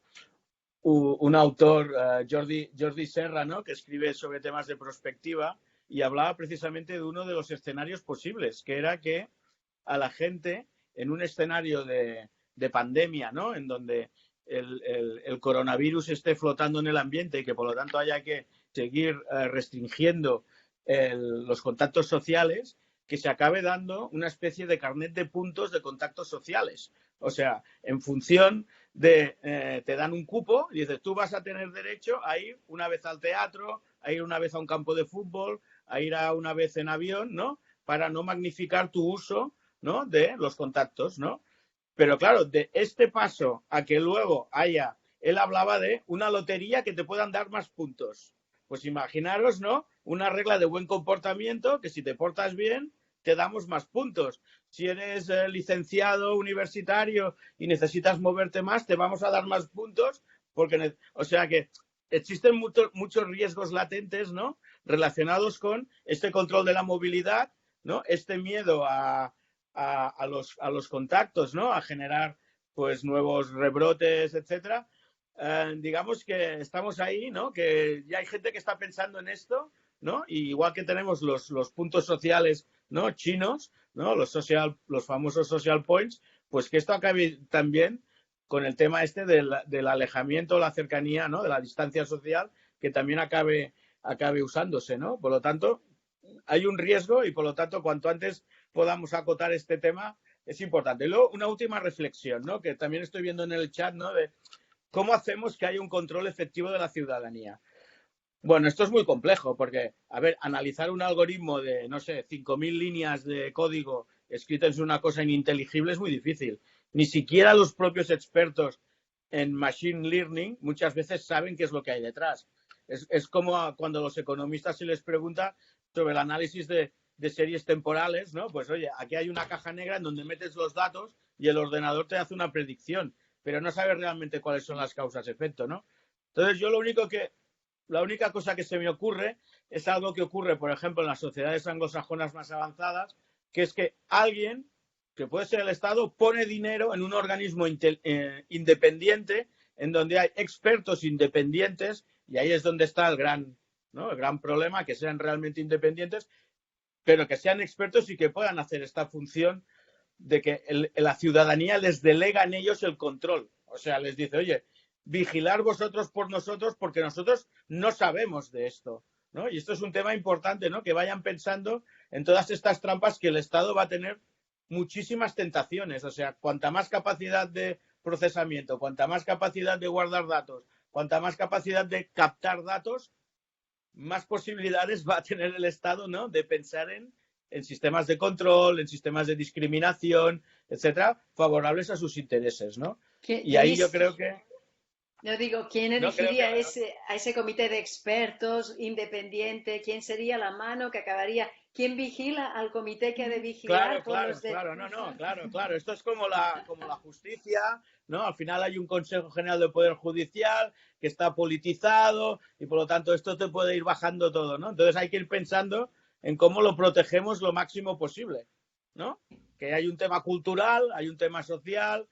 autor, Jordi Serra, ¿no? Que escribe sobre temas de prospectiva y hablaba precisamente de uno de los escenarios posibles, que era que a la gente en un escenario de pandemia, ¿no? En donde el coronavirus esté flotando en el ambiente y que por lo tanto haya que seguir restringiendo los contactos sociales, que se acabe dando una especie de carnet de puntos de contactos sociales. O sea, en función de, te dan un cupo y dices, tú vas a tener derecho a ir una vez al teatro, a ir una vez a un campo de fútbol, a ir una vez en avión, ¿no? Para no magnificar tu uso, ¿no? De los contactos, ¿no? Pero claro, de este paso a que luego haya, él hablaba de una lotería que te puedan dar más puntos. Pues imaginaros, ¿no? Una regla de buen comportamiento que si te portas bien, te damos más puntos. Si eres licenciado universitario y necesitas moverte más, te vamos a dar más puntos. O sea que existen muchos riesgos latentes, ¿no? Relacionados con este control de la movilidad, ¿no? Este miedo a los contactos, ¿no? A generar pues nuevos rebrotes, etcétera. Digamos que estamos ahí, ¿no? Que ya hay gente que está pensando en esto, ¿no? Y igual que tenemos los puntos sociales, ¿no? Chinos, ¿no? Los famosos social points, pues que esto acabe también con el tema este del alejamiento, la cercanía, ¿no? De la distancia social, que también acabe usándose, ¿no? Por lo tanto, hay un riesgo y por lo tanto, cuanto antes podamos acotar este tema, es importante. Y luego, una última reflexión, ¿no? Que también estoy viendo en el chat, ¿no? De cómo hacemos que haya un control efectivo de la ciudadanía. Bueno, esto es muy complejo porque, a ver, analizar un algoritmo de, no sé, 5.000 líneas de código escritas en una cosa ininteligible es muy difícil. ni siquiera los propios expertos en machine learning muchas veces saben qué es lo que hay detrás. Es como cuando los economistas se les pregunta sobre el análisis de series temporales, ¿no? Pues oye, aquí hay una caja negra en donde metes los datos y el ordenador te hace una predicción, pero no sabes realmente cuáles son las causas-efecto, ¿no? Entonces yo la única cosa que se me ocurre es algo que ocurre, por ejemplo, en las sociedades anglosajonas más avanzadas, que es que alguien, que puede ser el Estado, pone dinero en un organismo independiente en donde hay expertos independientes, y ahí es donde está el gran problema, que sean realmente independientes, pero que sean expertos y que puedan hacer esta función de que la ciudadanía les delega en ellos el control. O sea, les dice, oye, vigilar vosotros por nosotros porque nosotros no sabemos de esto, ¿no? Y esto es un tema importante, ¿no? Que vayan pensando en todas estas trampas que el Estado va a tener muchísimas tentaciones. O sea, cuanta más capacidad de procesamiento, cuanta más capacidad de guardar datos, cuanta más capacidad de captar datos, más posibilidades va a tener el Estado, ¿no? De pensar en sistemas de control, en sistemas de discriminación, etcétera, favorables a sus intereses, ¿no? Y ahí yo creo que... No digo, ¿quién elegiría a ese comité de expertos independiente? ¿Quién sería la mano que acabaría? ¿Quién vigila al comité que ha de vigilar? Claro. Esto es como la justicia, ¿no? Al final hay un Consejo General del Poder Judicial que está politizado y por lo tanto esto te puede ir bajando todo, ¿no? Entonces hay que ir pensando en cómo lo protegemos lo máximo posible, ¿no? Que hay un tema cultural, hay un tema social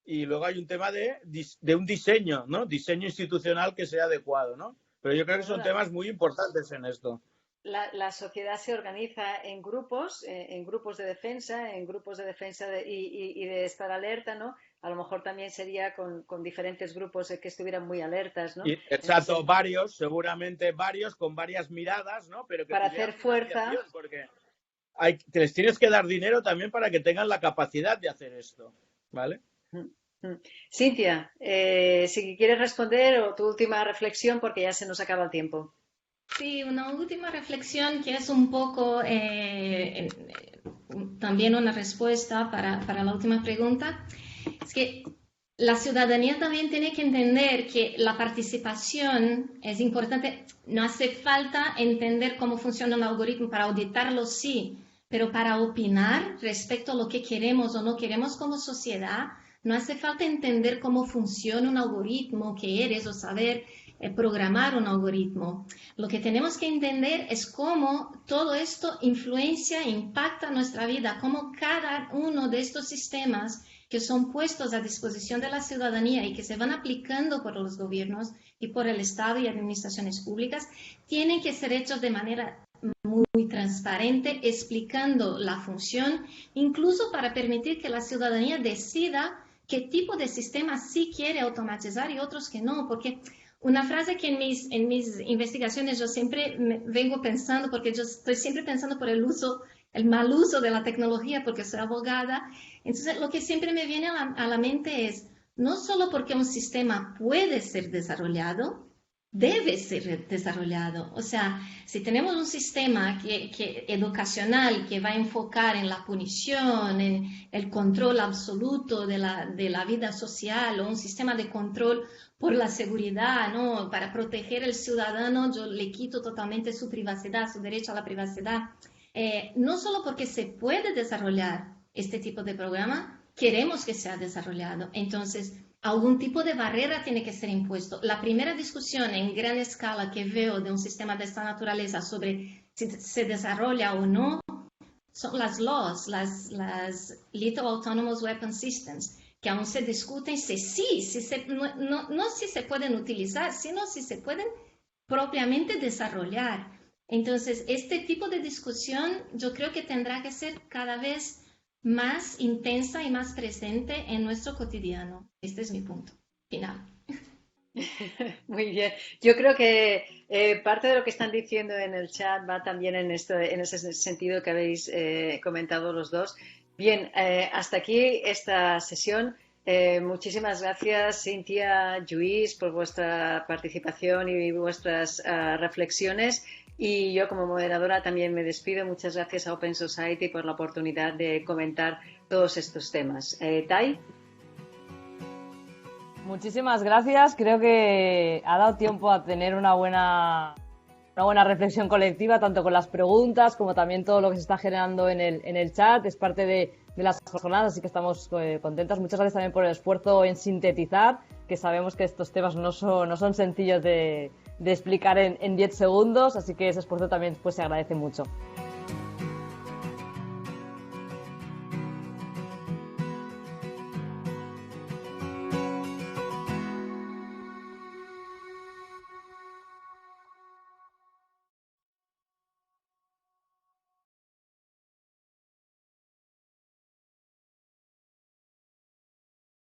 y luego hay un tema de un diseño, ¿no? Diseño institucional que sea adecuado, ¿no? Pero yo creo que son temas muy importantes en esto. La sociedad se organiza en grupos de defensa, y de estar alerta, ¿no? A lo mejor también sería con diferentes grupos que estuvieran muy alertas, ¿no? Exacto, seguramente varios, con varias miradas, ¿no? Pero que para hacer fuerza. Porque te les tienes que dar dinero también para que tengan la capacidad de hacer esto, ¿vale? Cintia, si quieres responder o tu última reflexión porque ya se nos acaba el tiempo. Sí, una última reflexión que es un poco también una respuesta para la última pregunta. Es que la ciudadanía también tiene que entender que la participación es importante. No hace falta entender cómo funciona un algoritmo para auditarlo, sí, pero para opinar respecto a lo que queremos o no queremos como sociedad, no hace falta entender cómo funciona un algoritmo, qué eres o saber programar un algoritmo. Lo que tenemos que entender es cómo todo esto influencia e impacta nuestra vida, cómo cada uno de estos sistemas que son puestos a disposición de la ciudadanía y que se van aplicando por los gobiernos y por el Estado y administraciones públicas, tienen que ser hechos de manera muy transparente, explicando la función, incluso para permitir que la ciudadanía decida qué tipo de sistema sí quiere automatizar y otros que no, porque una frase que en mis investigaciones yo siempre vengo pensando, porque yo estoy siempre pensando por el mal uso de la tecnología, porque soy abogada. Entonces, lo que siempre me viene a la mente es, no solo porque un sistema puede ser desarrollado, debe ser desarrollado. O sea, si tenemos un sistema educacional que va a enfocar en la punición, en el control absoluto de la vida social, o un sistema de control por la seguridad, ¿no? Para proteger al ciudadano, yo le quito totalmente su privacidad, su derecho a la privacidad. No solo porque se puede desarrollar este tipo de programa, queremos que sea desarrollado. Entonces, algún tipo de barrera tiene que ser impuesto. La primera discusión en gran escala que veo de un sistema de esta naturaleza sobre si se desarrolla o no son las laws, las Lethal Autonomous Weapon Systems, que aún se discuten no si se pueden utilizar, sino si se pueden propiamente desarrollar. Entonces, este tipo de discusión yo creo que tendrá que ser cada vez más intensa y más presente en nuestro cotidiano. Este es mi punto final. Muy bien. Yo creo que parte de lo que están diciendo en el chat va también en ese sentido que habéis comentado los dos. Bien, hasta aquí esta sesión. Muchísimas gracias, Cintia, Lluís, por vuestra participación y vuestras reflexiones. Y yo como moderadora también me despido. Muchas gracias a Open Society por la oportunidad de comentar todos estos temas. Tai. Muchísimas gracias. Creo que ha dado tiempo a tener una buena reflexión colectiva, tanto con las preguntas como también todo lo que se está generando en el chat. Es parte de las jornadas, así que estamos contentas. Muchas gracias también por el esfuerzo en sintetizar, que sabemos que estos temas no son sencillos de explicar en 10 segundos, así que ese esfuerzo también pues se agradece mucho.